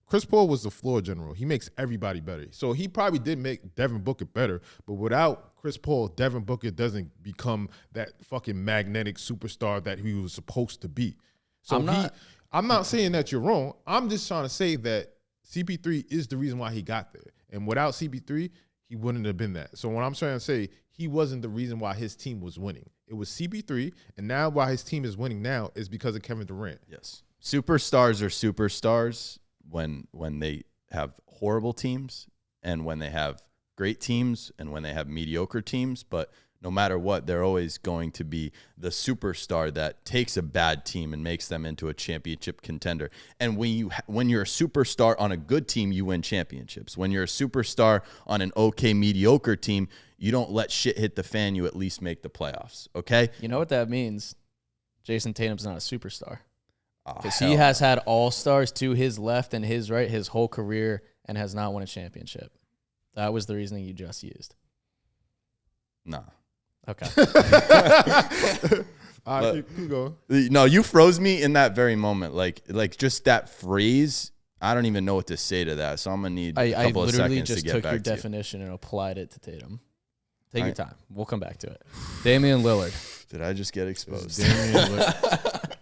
Chris Paul was the floor general. He makes everybody better. So he probably did make Devin Booker better, but without Chris Paul, Devin Booker doesn't become that fucking magnetic superstar that he was supposed to be. So I'm not saying that you're wrong. I'm just trying to say that CP3 is the reason why he got there. And without CP3, he wouldn't have been that. So what I'm trying to say, he wasn't the reason why his team was winning. It was CP3, and now why his team is winning now is because of Kevin Durant. Yes. Superstars are superstars when they have horrible teams and when they have great teams and when they have mediocre teams, but no matter what, they're always going to be the superstar that takes a bad team and makes them into a championship contender. And when you're a superstar on a good team, you win championships. When you're a superstar on an okay, mediocre team, you don't let shit hit the fan, you at least make the playoffs, okay? You know what that means? Jason Tatum's not a superstar. Because he has had all-stars to his left and his right his whole career and has not won a championship. That was the reasoning you just used. Nah. Okay. All right, keep going. No, you froze me in that very moment. Like just that phrase, I don't even know what to say to that. So I'm going to need a couple of seconds to get back to you. I literally just took your definition and applied it to Tatum. Take your time. We'll come back to it. Damian Lillard. Did I just get exposed? Is Damian superstar?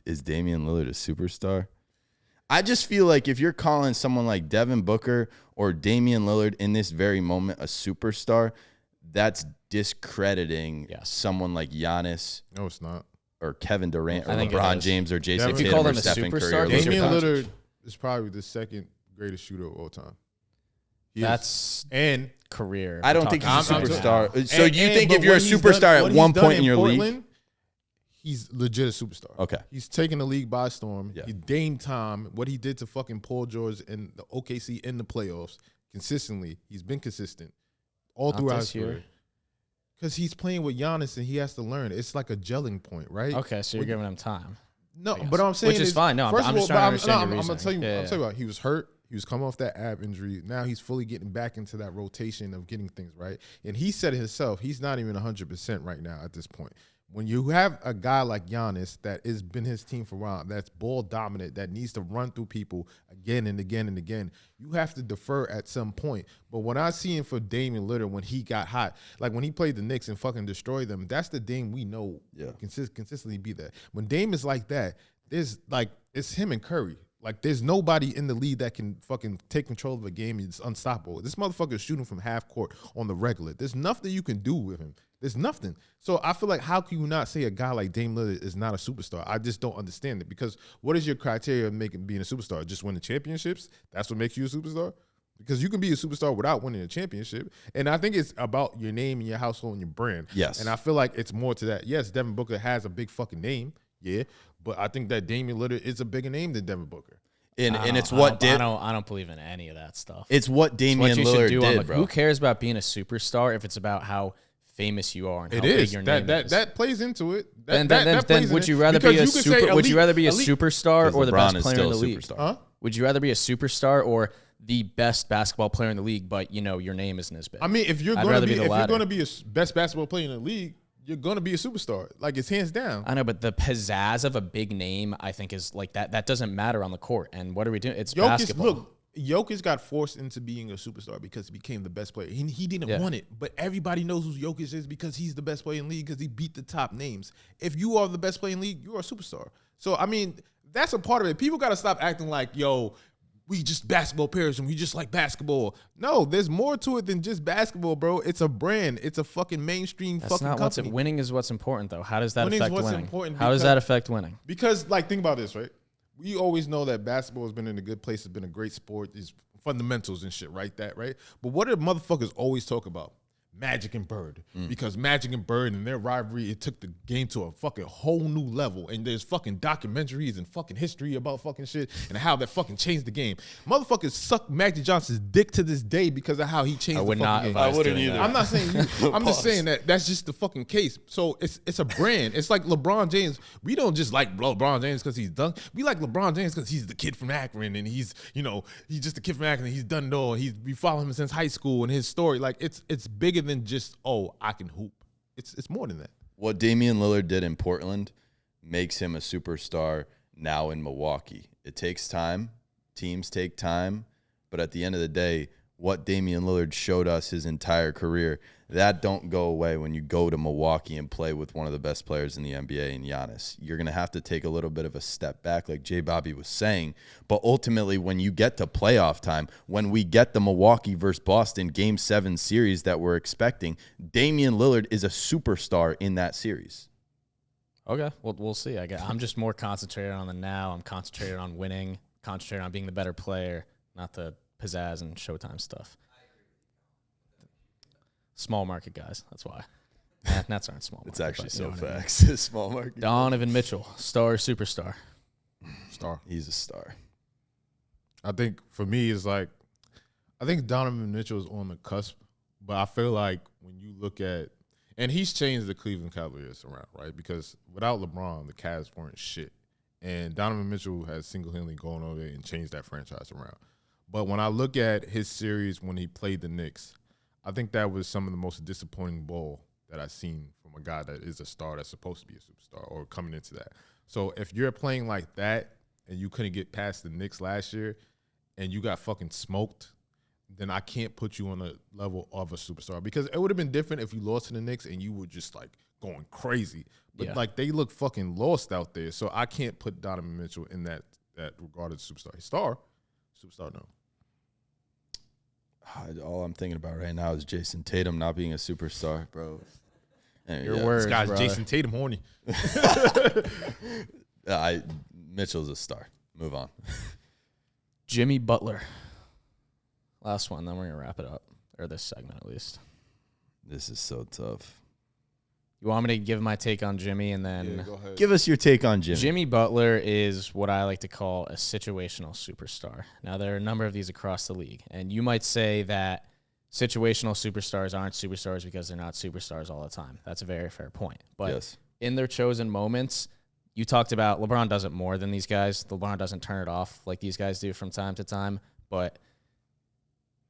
Is Damian Lillard a superstar? I just feel like if you're calling someone like Devin Booker or Damian Lillard in this very moment a superstar, that's discrediting someone like Giannis. No, it's not. Or Kevin Durant or LeBron James or Jason Tatum. Tatum or Stephen Curry. Damian Lillard is probably the second greatest shooter of all time. That's career. I don't think he's a superstar. So do you think if you're a superstar at one point in your league? He's legit a superstar. Okay. He's taking the league by storm. Yeah. He Dame time, what he did to fucking Paul George and the OKC in the playoffs consistently. He's been consistent all throughout his career. Because he's playing with Giannis and he has to learn. It's like a gelling point, right? Okay, so you're giving him time. No, but I'm saying which is fine. No, I'm just trying to understand your reasoning. I'm gonna tell you what. He was hurt. He was coming off that ab injury. Now he's fully getting back into that rotation of getting things right. And he said it himself, he's not even 100% right now at this point. When you have a guy like Giannis that has been his team for a while, that's ball dominant, that needs to run through people again and again and again, you have to defer at some point. But when I see him for Damian Lillard when he got hot, like when he played the Knicks and fucking destroyed them, that's the Dame we know consistently be that. When Dame is like that, there's like it's him and Curry. Like, there's nobody in the league that can fucking take control of a game. It's unstoppable. This motherfucker is shooting from half court on the regular. There's nothing you can do with him. There's nothing. So I feel like how can you not say a guy like Dame Lillard is not a superstar? I just don't understand it. Because what is your criteria of being a superstar? Just winning championships? That's what makes you a superstar? Because you can be a superstar without winning a championship. And I think it's about your name and your household and your brand. Yes. And I feel like it's more to that. Yes, Devin Booker has a big fucking name. Yeah. But I think that Damian Lillard is a bigger name than Devin Booker. And it's what I don't believe in any of that stuff. It's what Damian Lillard did, bro. Who cares about being a superstar if it's about how famous you are and how big your name is? That plays into it. Then would you rather be a superstar or the best player in the league? Huh? Would you rather be a superstar or the best basketball player in the league, but you know your name isn't as big? I mean, if you're going to be a best basketball player in the league, you're going to be a superstar. Like, it's hands down. I know, but the pizzazz of a big name, I think, is like that. That doesn't matter on the court. And what are we doing? It's basketball. Look, Jokic got forced into being a superstar because he became the best player. He didn't want it, but everybody knows who Jokic is because he's the best player in the league because he beat the top names. If you are the best player in the league, you are a superstar. So, I mean, that's a part of it. People got to stop acting like, yo, we just basketball players and we just like basketball. No, there's more to it than just basketball, bro. It's a brand. It's a fucking mainstream That's fucking not company. winning is what's important, though. How does that Winning's affect what's winning? important How does that affect winning? Because, like, think about this, right? We always know that basketball has been in a good place. It's been a great sport. These fundamentals and shit, right? Right? But what do motherfuckers always talk about? Magic and Bird. Because Magic and Bird and their rivalry, it took the game to a fucking whole new level. And there's fucking documentaries and fucking history about fucking shit and how that fucking changed the game. Motherfuckers suck Magic Johnson's dick to this day because of how he changed the fucking game. I wouldn't either. I'm not saying you. I'm just saying that that's just the fucking case. So it's a brand. It's like LeBron James. We don't just like LeBron James because he's done. We like LeBron James because he's the kid from Akron and he's just a kid from Akron. And he's done it all. We follow him since high school and his story. Like it's bigger than just I can hoop. It's more than that. What Damian Lillard did in Portland makes him a superstar now in Milwaukee. It takes time. Teams take time. But at the end of the day, what Damian Lillard showed us his entire career, that don't go away when you go to Milwaukee and play with one of the best players in the NBA in Giannis. You're going to have to take a little bit of a step back, like JBobby was saying. But ultimately, when you get to playoff time, when we get the Milwaukee versus Boston Game 7 series that we're expecting, Damian Lillard is a superstar in that series. Okay, well, we'll see. I'm just more concentrated on the now. I'm concentrated on winning, concentrated on being the better player, not the pizzazz and Showtime stuff. Small market guys, that's why. Nets aren't small market. It's actually so facts. Small market. Donovan Mitchell, star or superstar? Star. He's a star. I think for me, it's like, I think Donovan Mitchell is on the cusp, but I feel like when you look at, and he's changed the Cleveland Cavaliers around, right? Because without LeBron, the Cavs weren't shit. And Donovan Mitchell has single-handedly gone over there and changed that franchise around. But when I look at his series when he played the Knicks, I think that was some of the most disappointing ball that I've seen from a guy that is a star that's supposed to be a superstar or coming into that. So if you're playing like that and you couldn't get past the Knicks last year and you got fucking smoked, then I can't put you on a level of a superstar. Because it would have been different if you lost to the Knicks and you were just like going crazy. But like they look fucking lost out there. So I can't put Donovan Mitchell in that regarded superstar. He's superstar no. All I'm thinking about right now is Jason Tatum not being a superstar, bro. Your words, this guy's brother. Jason Tatum horny. Mitchell's a star. Move on. Jimmy Butler. Last one, then we're going to wrap it up. Or this segment, at least. This is so tough. You want me to give my take on Jimmy and then... Yeah, go ahead. Give us your take on Jimmy. Jimmy Butler is what I like to call a situational superstar. Now, there are a number of these across the league, and you might say that situational superstars aren't superstars because they're not superstars all the time. That's a very fair point. But Yes. in their chosen moments, you talked about LeBron does it more than these guys. LeBron doesn't turn it off like these guys do from time to time, but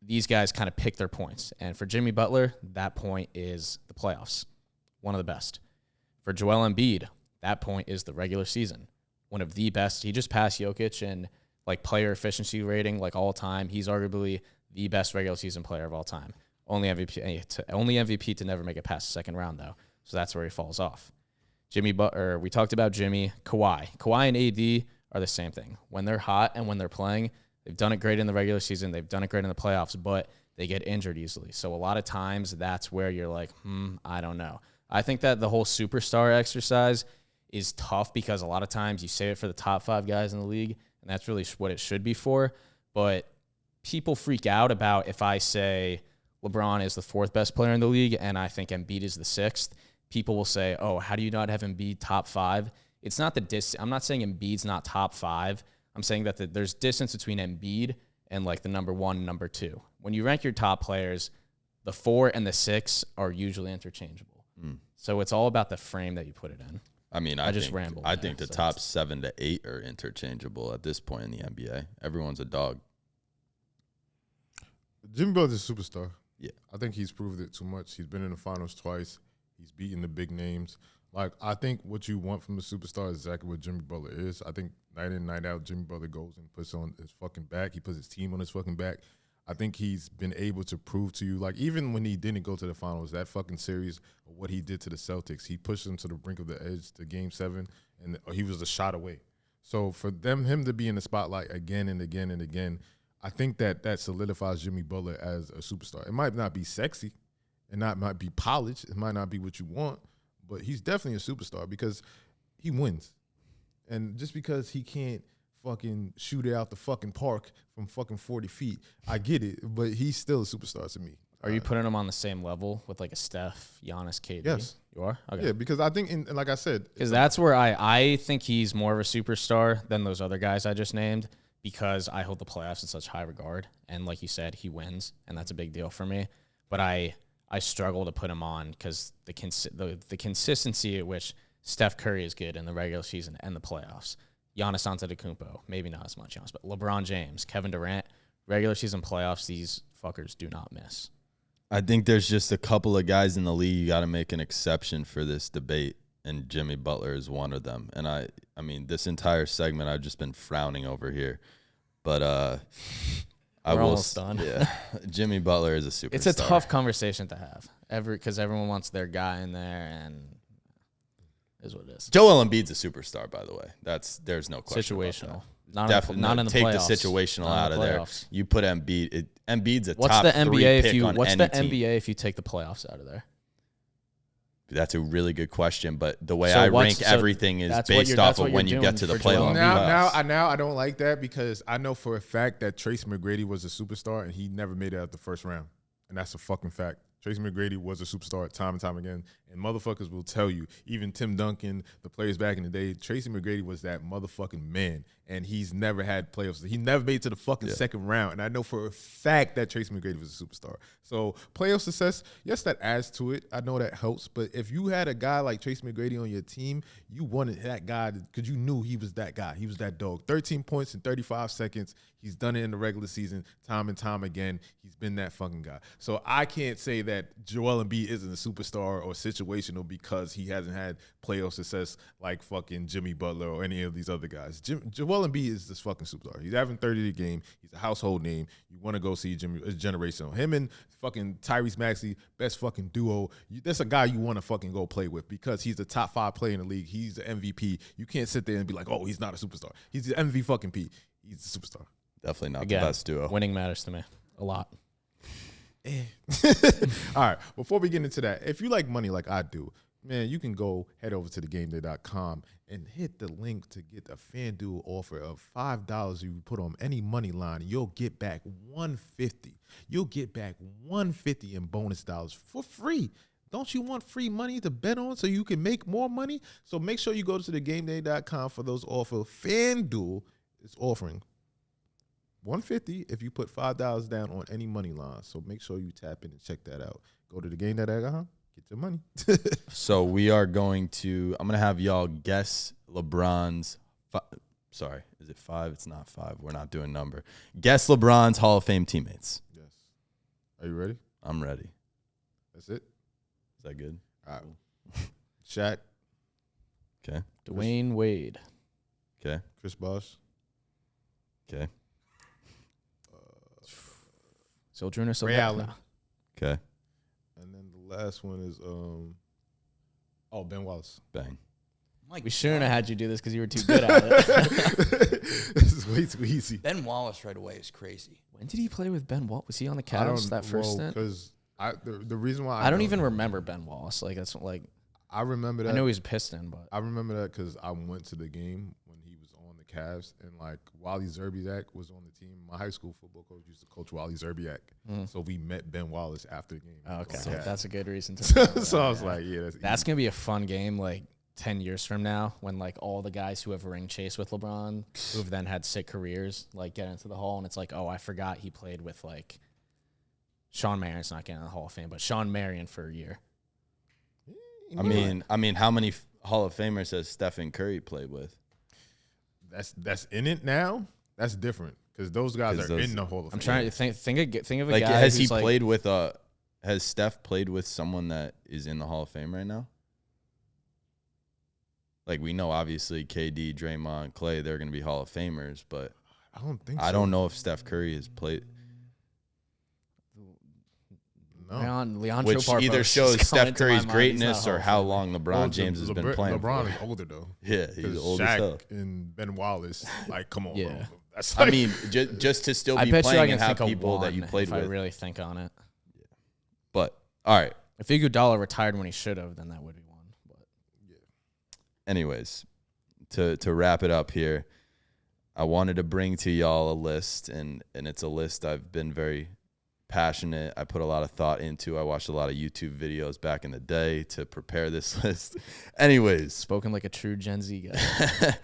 these guys kind of pick their points. And for Jimmy Butler, that point is the playoffs. One of the best. For Joel Embiid, that point is the regular season. One of the best. He just passed Jokic in like player efficiency rating, like all time. He's arguably the best regular season player of all time. Only MVP to never make it past the second round, though. So that's where he falls off. Jimmy Butler, we talked about Jimmy. Kawhi and AD are the same thing. When they're hot and when they're playing, they've done it great in the regular season. They've done it great in the playoffs, but they get injured easily. So a lot of times that's where you're like, I don't know. I think that the whole superstar exercise is tough because a lot of times you say it for the top 5 guys in the league, and that's really what it should be for. But people freak out about if I say LeBron is the 4th best player in the league and I think Embiid is the 6th. People will say, oh, how do you not have Embiid top 5? It's not the distance. I'm not saying Embiid's not top 5. I'm saying that there's distance between Embiid and like the number 1 and number 2. When you rank your top players, the 4 and the 6 are usually interchangeable. So it's all about the frame that you put it in. I mean, I just rambled. I think the top 7 to 8 are interchangeable at this point in the NBA. Everyone's a dog. Jimmy Butler's a superstar. Yeah. I think he's proved it too much. He's been in the finals twice. He's beaten the big names. Like, I think what you want from a superstar is exactly what Jimmy Butler is. I think night in, night out, Jimmy Butler goes and puts on his fucking back. He puts his team on his fucking back. I think he's been able to prove to you, like, even when he didn't go to the finals, that fucking series of what he did to the Celtics, he pushed them to the brink of the edge to Game 7, and he was a shot away. So for him to be in the spotlight again and again and again, I think that solidifies Jimmy Butler as a superstar. It might not be sexy, and might be polished. It might not be what you want, but he's definitely a superstar because he wins. And just because he can't fucking shoot it out the fucking park from fucking 40 feet, I get it, but he's still a superstar to me. Are you putting him on the same level with like a Steph, Giannis, KD? Yes. You are? Okay. Yeah, because I think, like I said. Because that's where I think he's more of a superstar than those other guys I just named, because I hold the playoffs in such high regard. And like you said, he wins, and that's a big deal for me. But I struggle to put him on because the consistency at which Steph Curry is good in the regular season and the playoffs. Giannis Antetokounmpo, maybe not as much Giannis, but LeBron James, Kevin Durant, regular season playoffs, these fuckers do not miss. I think there's just a couple of guys in the league you got to make an exception for this debate, and Jimmy Butler is one of them. And I mean, this entire segment I've just been frowning over here, but We're almost done. Yeah, Jimmy Butler is a superstar. It's a tough conversation to have, because everyone wants their guy in there, and is what it is. Joel Embiid's a superstar, by the way. There's no question. Situational. Definitely not in the take playoffs. the situational out of there. You put Embiid. Embiid's a what's top the 3 NBA pick on What's any the team. NBA if you take the playoffs out of there? That's a really good question, but the way So I what's- rank so everything is that's what based you're- off that's of what when you're you get doing to the for Joel playoffs. Embiid. Now I don't like that because I know for a fact that Tracy McGrady was a superstar and he never made it out the first round. And that's a fucking fact. Tracy McGrady was a superstar time and time again. And motherfuckers will tell you, even Tim Duncan, the players back in the day, Tracy McGrady was that motherfucking man. And he's never had playoffs. He never made it to the fucking second round. And I know for a fact that Tracy McGrady was a superstar. So playoff success, yes, that adds to it. I know that helps. But if you had a guy like Tracy McGrady on your team, you wanted that guy because you knew he was that guy. He was that dog. 13 points in 35 seconds. He's done it in the regular season time and time again. He's been that fucking guy. So I can't say that Joel Embiid isn't a superstar or situational because he hasn't had playoff success like fucking Jimmy Butler or any of these other guys. Joel Embiid is this fucking superstar. He's having 30 a game. He's a household name. You want to go see Jimmy? It's generational. Him and fucking Tyrese Maxey, best fucking duo. That's a guy you want to fucking go play with because he's a top 5 player in the league. He's the MVP. You can't sit there and be like, oh, he's not a superstar. He's the MVP fucking P. He's a superstar. Definitely not Again, the best duo. Winning matters to me a lot. All right, before we get into that, if you like money like I do, man, you can go head over to thegameday.com and hit the link to get a FanDuel offer of $5 you put on any money line. You'll get back $150. You'll get back $150 in bonus dollars for free. Don't you want free money to bet on so you can make more money? So make sure you go to thegameday.com for those offers. FanDuel is offering $150 if you put $5 down on any money line. So make sure you tap in and check that out. Go to thegameday.com, get your money. So we are going to. I'm gonna have y'all guess LeBron's. Sorry, is it 5? It's not 5. We're not doing number. Guess LeBron's Hall of Fame teammates. Yes. Are you ready? I'm ready. That's it? Is that good? All right. Shaq, Okay. Dwayne Wade. Okay. Chris Bosh, Okay. Zildjian Ray Allen. Okay. and then the last one is Ben Wallace. Bang. We shouldn't have had you do this because you were too good at it. This is way too easy. Ben Wallace right away is crazy. When did he play with Ben Wallace? Was he on the Cavs that first stint? Because the reason why I don't even remember Ben Wallace. Like that's like I remember that. I know he was a Piston, but I remember that because I went to the game when he was on the Cavs, and like Wally Zerbiak was on the team. My high school football coach used to coach Wally Zerbiak, so we met Ben Wallace after the game. okay, So, yeah. that's a good reason to. So I was like, yeah, That's gonna be a fun game. Like 10 years from now, when like all the guys who have ring chase with LeBron, who've then had sick careers, like get into the Hall, and it's like, oh, I forgot he played with like Sean Marion's not getting in the Hall of Fame, but Sean Marion for a year. I mean, how many Hall of Famers has Stephen Curry played with? That's in it now. That's different because those guys are in the Hall of Fame. I'm trying to think of a Like, guy. has he who's, like, played with has Steph played with someone that is in the Hall of Fame right now? Like, we know obviously KD, Draymond, Clay, they're going to be Hall of Famers, but I don't think so. I don't know if Steph Curry has played. Leandro which Barbosa either is shows coming Steph to my Curry's mind. greatness He's not or Hall how of Famer. long LeBron James has been playing. LeBron for. is older though. Yeah, he's 'Cause old as Shaq hell. and Ben Wallace, like, come on, Yeah. bro. That's I like, mean, just to still I be bet you I playing can and have think of people that you one played if with. I really think on it. But all right. If Iguodala retired when he should have, then that would be one. But Anyways, to wrap it up here, I wanted to bring to y'all a list, and it's a list I've been very passionate. I put a lot of thought into. I watched a lot of YouTube videos back in the day to prepare this list. Anyways, spoken like a true Gen Z guy.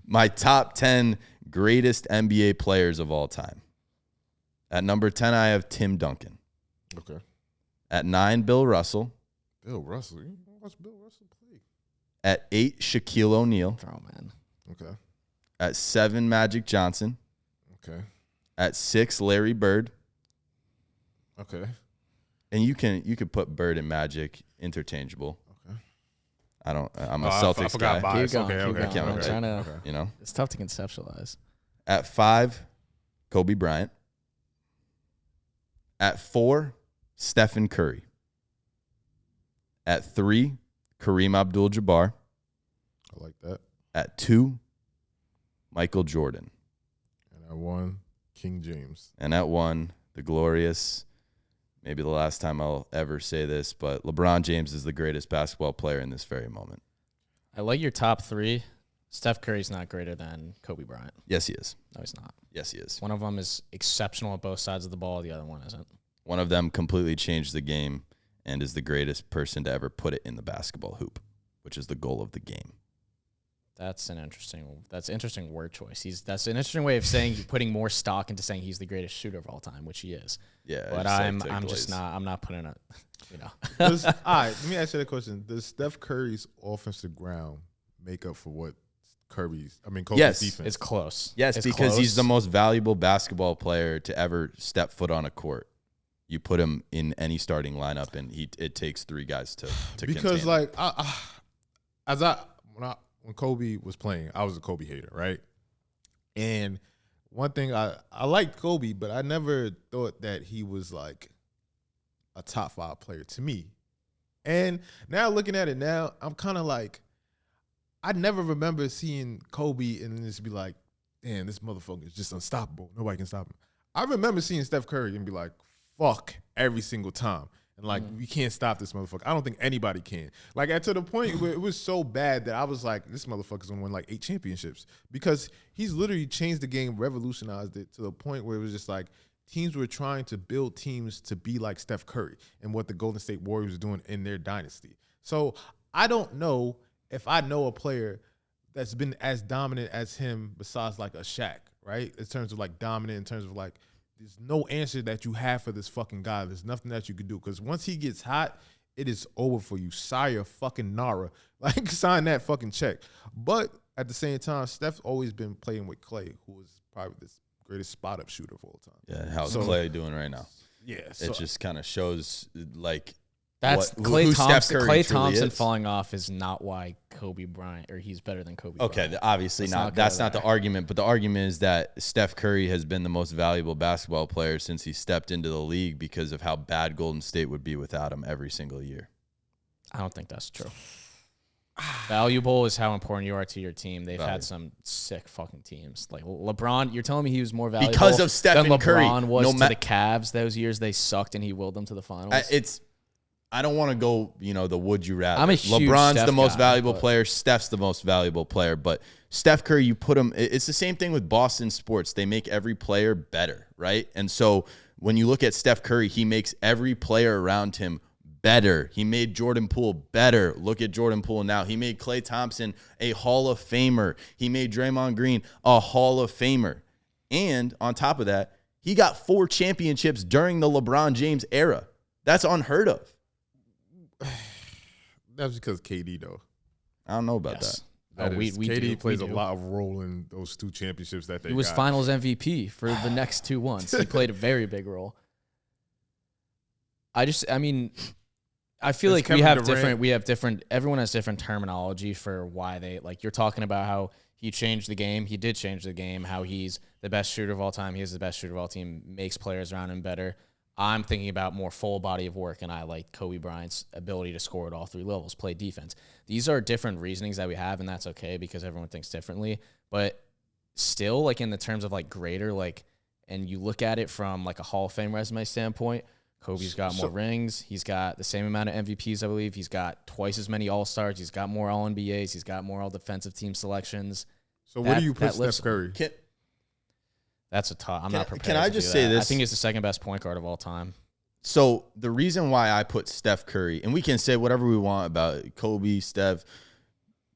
my top 10 greatest NBA players of all time. At number 10, I have Tim Duncan. okay. At 9, Bill Russell. Bill Russell. You watch Bill Russell play. At 8, Shaquille O'Neal. Oh man. Okay. At 7, Magic Johnson. Okay. At 6, Larry Bird. Okay. And you can put Bird and Magic interchangeable. Okay. I'm a I Celtics forgot guy. bias. Keep going, Okay. keep Okay. going. I'm Okay. trying to- Okay. You know. It's tough to conceptualize. At 5, Kobe Bryant. At 4, Stephen Curry. At 3, Kareem Abdul-Jabbar. I like that. At 2, Michael Jordan. And I won King James. And at 1, the glorious, maybe the last time I'll ever say this, but LeBron James is the greatest basketball player in this very moment. I like your top three. Steph Curry's not greater than Kobe Bryant. Yes, he is. No, he's not. Yes, he is. One of them is exceptional at both sides of the ball. The other one isn't. One of them completely changed the game and is the greatest person to ever put it in the basketball hoop, which is the goal of the game. That's interesting word choice. That's an interesting way of saying putting more stock into saying he's the greatest shooter of all time, which he is. Yeah, But I'm not putting it. All right, let me ask you the question: does Steph Curry's offensive ground make up for what Kobe's Yes. defense? It's close. Yes, It's because he's close. the most valuable basketball player to ever step foot on a court. You put him in any starting lineup, and it takes 3 guys to because contain him. like when Kobe was playing, I was a Kobe hater, right? And one thing I liked Kobe, but I never thought that he was like a top 5 player to me. And now looking at it now, I'm kind of like, I never remember seeing Kobe and just be like, damn, this motherfucker is just unstoppable. Nobody can stop him. I remember seeing Steph Curry and be like, fuck, every single time. And like, we can't stop this motherfucker. I don't think anybody can. Like, to the point where it was so bad that I was like, this motherfucker's gonna win like 8 championships. Because he's literally changed the game, revolutionized it to the point where it was just like, teams were trying to build teams to be like Steph Curry and what the Golden State Warriors were doing in their dynasty. So I don't know if I know a player that's been as dominant as him besides like a Shaq, right? In terms of like dominant, in terms of like, there's no answer that you have for this fucking guy. There's nothing that you can do. Because once he gets hot, it is over for you. Sire fucking Nara. Like, sign that fucking check. But at the same time, Steph's always been playing with Clay, who is probably the greatest spot-up shooter of all time. Yeah, how's So- Clay doing right now? Yeah. It just kind of shows, like, That's who Klay Steph Thompson. Curry Klay truly Thompson is. falling off is not why Kobe Bryant, or he's better than Kobe Okay, Bryant. obviously Let's not. not go That's there. not the argument, but the argument is that Steph Curry has been the most valuable basketball player since he stepped into the league because of how bad Golden State would be without him every single year. I don't think that's true. Valuable is how important you are to your team. They've Value. had some sick fucking teams. Like LeBron, you're telling me he was more valuable Because of Stephen than Curry. LeBron was No to ma- the Cavs those years they sucked and he willed them to the finals. I don't want to go, the would you rather. I'm a huge LeBron's Steph the most guy, valuable but- player. Steph's the most valuable player. But Steph Curry, you put him, it's the same thing with Boston sports. They make every player better, right? And so when you look at Steph Curry, he makes every player around him better. He made Jordan Poole better. Look at Jordan Poole now. He made Klay Thompson a Hall of Famer. He made Draymond Green a Hall of Famer. And on top of that, he got 4 championships during the LeBron James era. That's unheard of. That's because KD, though. I don't know about Yes. that. That we is- do. KD plays We a do. lot of role in those 2 championships that they He was got. Finals MVP for the next 2 ones. He played a very big role. I feel Does like Kevin we have different. Everyone has different terminology for why they like. You're talking about how he changed the game. He did change the game. How he's the best shooter of all time. He is the best shooter of all time. Makes players around him better. I'm thinking about more full body of work, and I like Kobe Bryant's ability to score at all three levels, play defense. These are different reasonings that we have, and that's okay because everyone thinks differently. But still, like in the terms of like greater, like, and you look at it from like a Hall of Fame resume standpoint, Kobe's got more rings. He's got the same amount of MVPs, I believe. He's got twice as many All-Stars. He's got more All-NBAs. He's got more All-Defensive Team selections. So where do you put Steph Curry? That's a tough. I'm not prepared. Can I to just do say that. this? I think he's the second best point guard of all time. So the reason why I put Steph Curry, and we can say whatever we want about Kobe, Steph,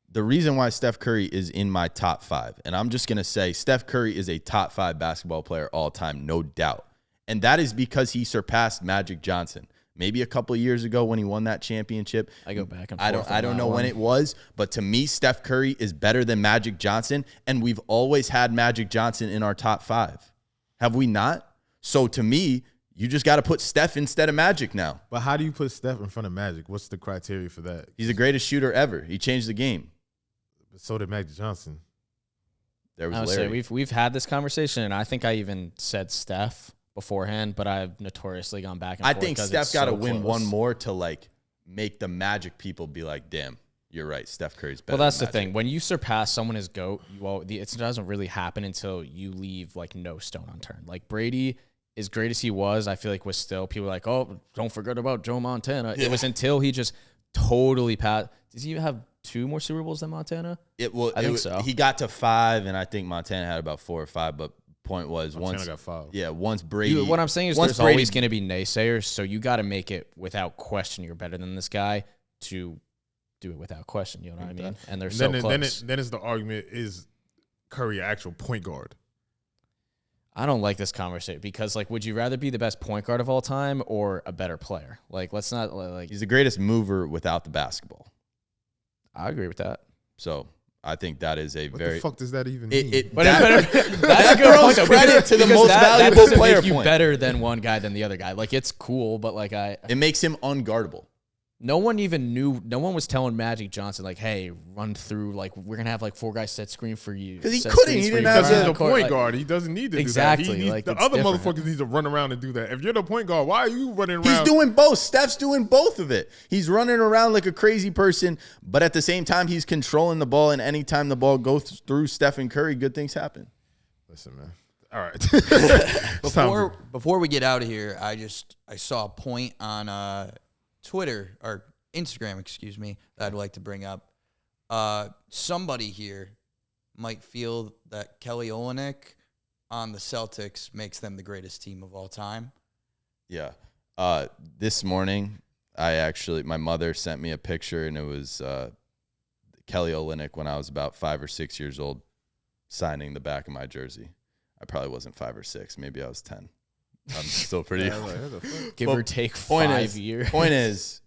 the reason why Steph Curry is in my top 5, and I'm just going to say Steph Curry is a top 5 basketball player all time, no doubt. And that is because he surpassed Magic Johnson. Maybe a couple of years ago when he won that championship. I go back and forth. I don't know when it was, but to me, Steph Curry is better than Magic Johnson, and we've always had Magic Johnson in our top 5. Have we not? So to me, you just got to put Steph instead of Magic now. But how do you put Steph in front of Magic? What's the criteria for that? He's the greatest shooter ever. He changed the game. So did Magic Johnson. There was I would Larry. say we've had this conversation, and I think I even said Steph beforehand, but I've notoriously gone back and forth. I think Steph got to win close. one more to like make the Magic people be like, damn, you're right. Steph Curry's better. Well, that's than the thing. Magic. When you surpass someone as GOAT, it doesn't really happen until you leave like no stone unturned. Like Brady, as great as he was, I feel like was still people were like, oh, don't forget about Joe Montana. Yeah. It was until he just totally passed. Does he have 2 more Super Bowls than Montana? I think so. He got to 5, and I think Montana had about 4 or 5. But point was Montana got 5. Yeah, once Brady. What I'm saying is once there's Brady, always going to be naysayers, so you got to make it without question you're better than this guy to do it without question. You know what I mean? And they're so close. Then it's the argument, is Curry an actual point guard? I don't like this conversation because, like, would you rather be the best point guard of all time or a better player? Like, let's not, like... He's the greatest mover without the basketball. I agree with that. So I think that is a What very... the fuck does that even mean? That's a good throws point, though, credit to the most that valuable doesn't player make you point. better than one guy than the other guy. Like, it's cool, but, like, It makes him unguardable. no one even knew. No one was telling Magic Johnson, like, hey, run through. Like, we're going to have, like, 4 guys set screen for you. Because he set couldn't. screens He for didn't you have Because around he's the the court. point Like, guard. He doesn't need to Exactly, do that. He needs, like, the it's other different. motherfuckers need to run around and do that. If you're the point guard, why are you running around? He's doing both. Steph's doing both of it. He's running around like a crazy person, but at the same time, he's controlling the ball, and anytime the ball goes through Steph and Curry, good things happen. Listen, man. All right. Before we get out of here, I saw a point on Twitter or Instagram, excuse me, that I'd like to bring up. Somebody here might feel that Kelly Olynyk on the Celtics makes them the greatest team of all time. Yeah. This morning, my mother sent me a picture, and it was Kelly Olynyk when I was about 5 or 6 years old signing the back of my jersey. I probably wasn't 5 or 6. Maybe I was 10. I'm still pretty give or take point 5 is, years. Point is,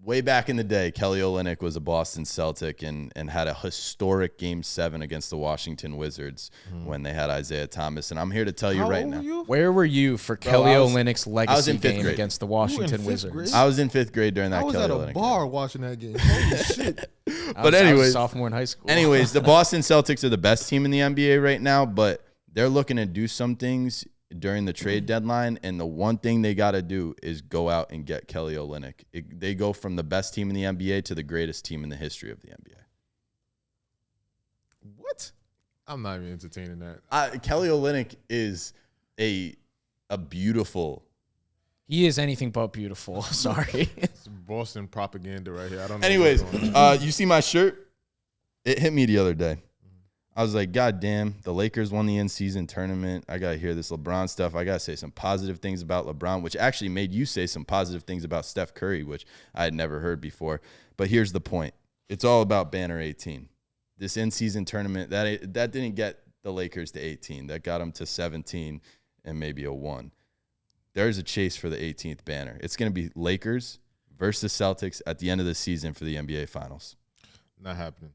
way back in the day, Kelly Olynyk was a Boston Celtic and had a historic Game 7 against the Washington Wizards when they had Isaiah Thomas. And I'm here to tell you right now. Where were you for Kelly Olynyk's legacy in fifth game grade. against the in Washington fifth Wizards? grade? I was in 5th grade during that I was Kelly at a Olynyk bar watching that game. Holy shit. I But was a anyways- sophomore in high school. Anyways, the Boston Celtics are the best team in the NBA right now, but they're looking to do some things during the trade deadline, and the one thing they got to do is go out and get Kelly Olynyk. They go from the best team in the NBA to the greatest team in the history of the NBA. What? I'm not even entertaining that. Kelly Olynyk is a beautiful. He is anything but beautiful. Sorry. It's Boston propaganda right here. I don't know. Anyways, what's going on. you see my shirt? It hit me the other day. I was like, God damn, the Lakers won the in-season tournament. I got to hear this LeBron stuff. I got to say some positive things about LeBron, which actually made you say some positive things about Steph Curry, which I had never heard before. But here's the point. It's all about Banner 18. This in-season tournament, that didn't get the Lakers to 18. That got them to 17 and maybe a 1. There's a chase for the 18th banner. It's going to be Lakers versus Celtics at the end of the season for the NBA Finals. Not happening.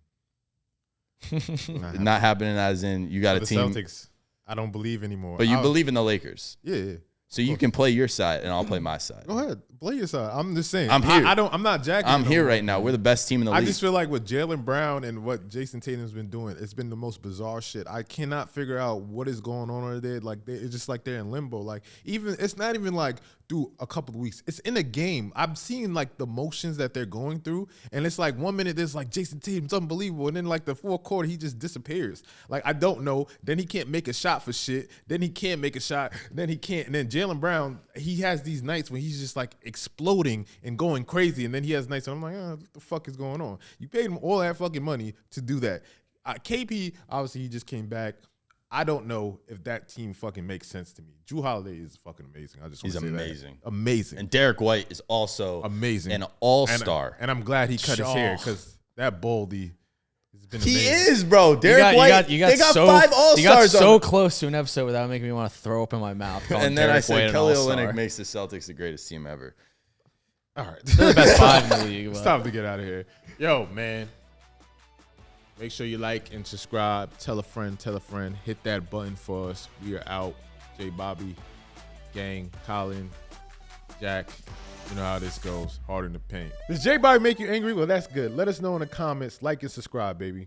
Not happening as in you got a the team. Celtics, I don't believe anymore. But you believe in the Lakers. Yeah. So you can play your side, and I'll play my side. Go ahead, play your side. I'm just saying. I'm here. I'm not jacking. I'm here right now. We're the best team in the league. I just feel like with Jaylen Brown and what Jason Tatum's been doing, it's been the most bizarre shit. I cannot figure out what is going on over there. Like it's just like they're in limbo. Like it's not even like through a couple of weeks. It's in a game. I'm seeing like the motions that they're going through, and it's like 1 minute there's like Jason Tatum's unbelievable, and then like the fourth quarter he just disappears. Like I don't know. Then he can't make a shot for shit. Then he can't make a shot. Then he can't. And then Jaylen Brown, he has these nights when he's just like exploding and going crazy, and then he has nights when I'm like, what the fuck is going on? You paid him all that fucking money to do that. KP, obviously, he just came back. I don't know if that team fucking makes sense to me. Jrue Holiday is fucking amazing. He's amazing. Amazing. And Derek White is also amazing. An all-star. And I'm glad he cut his hair because that Baldy has been amazing. He is, bro. Derek White, they got so, 5 all-stars. You got so close to an episode without making me want to throw up in my mouth. And then I said Kelly Olynyk makes the Celtics the greatest team ever. All right. They're the best 5 in the league. It's time to get out of here. Yo, man. Make sure you like and subscribe. Tell a friend. Hit that button for us. We are out. JBobby, gang, Colin, Jack. You know how this goes. Hard in the paint. Does JBobby make you angry? Well, that's good. Let us know in the comments. Like and subscribe, baby.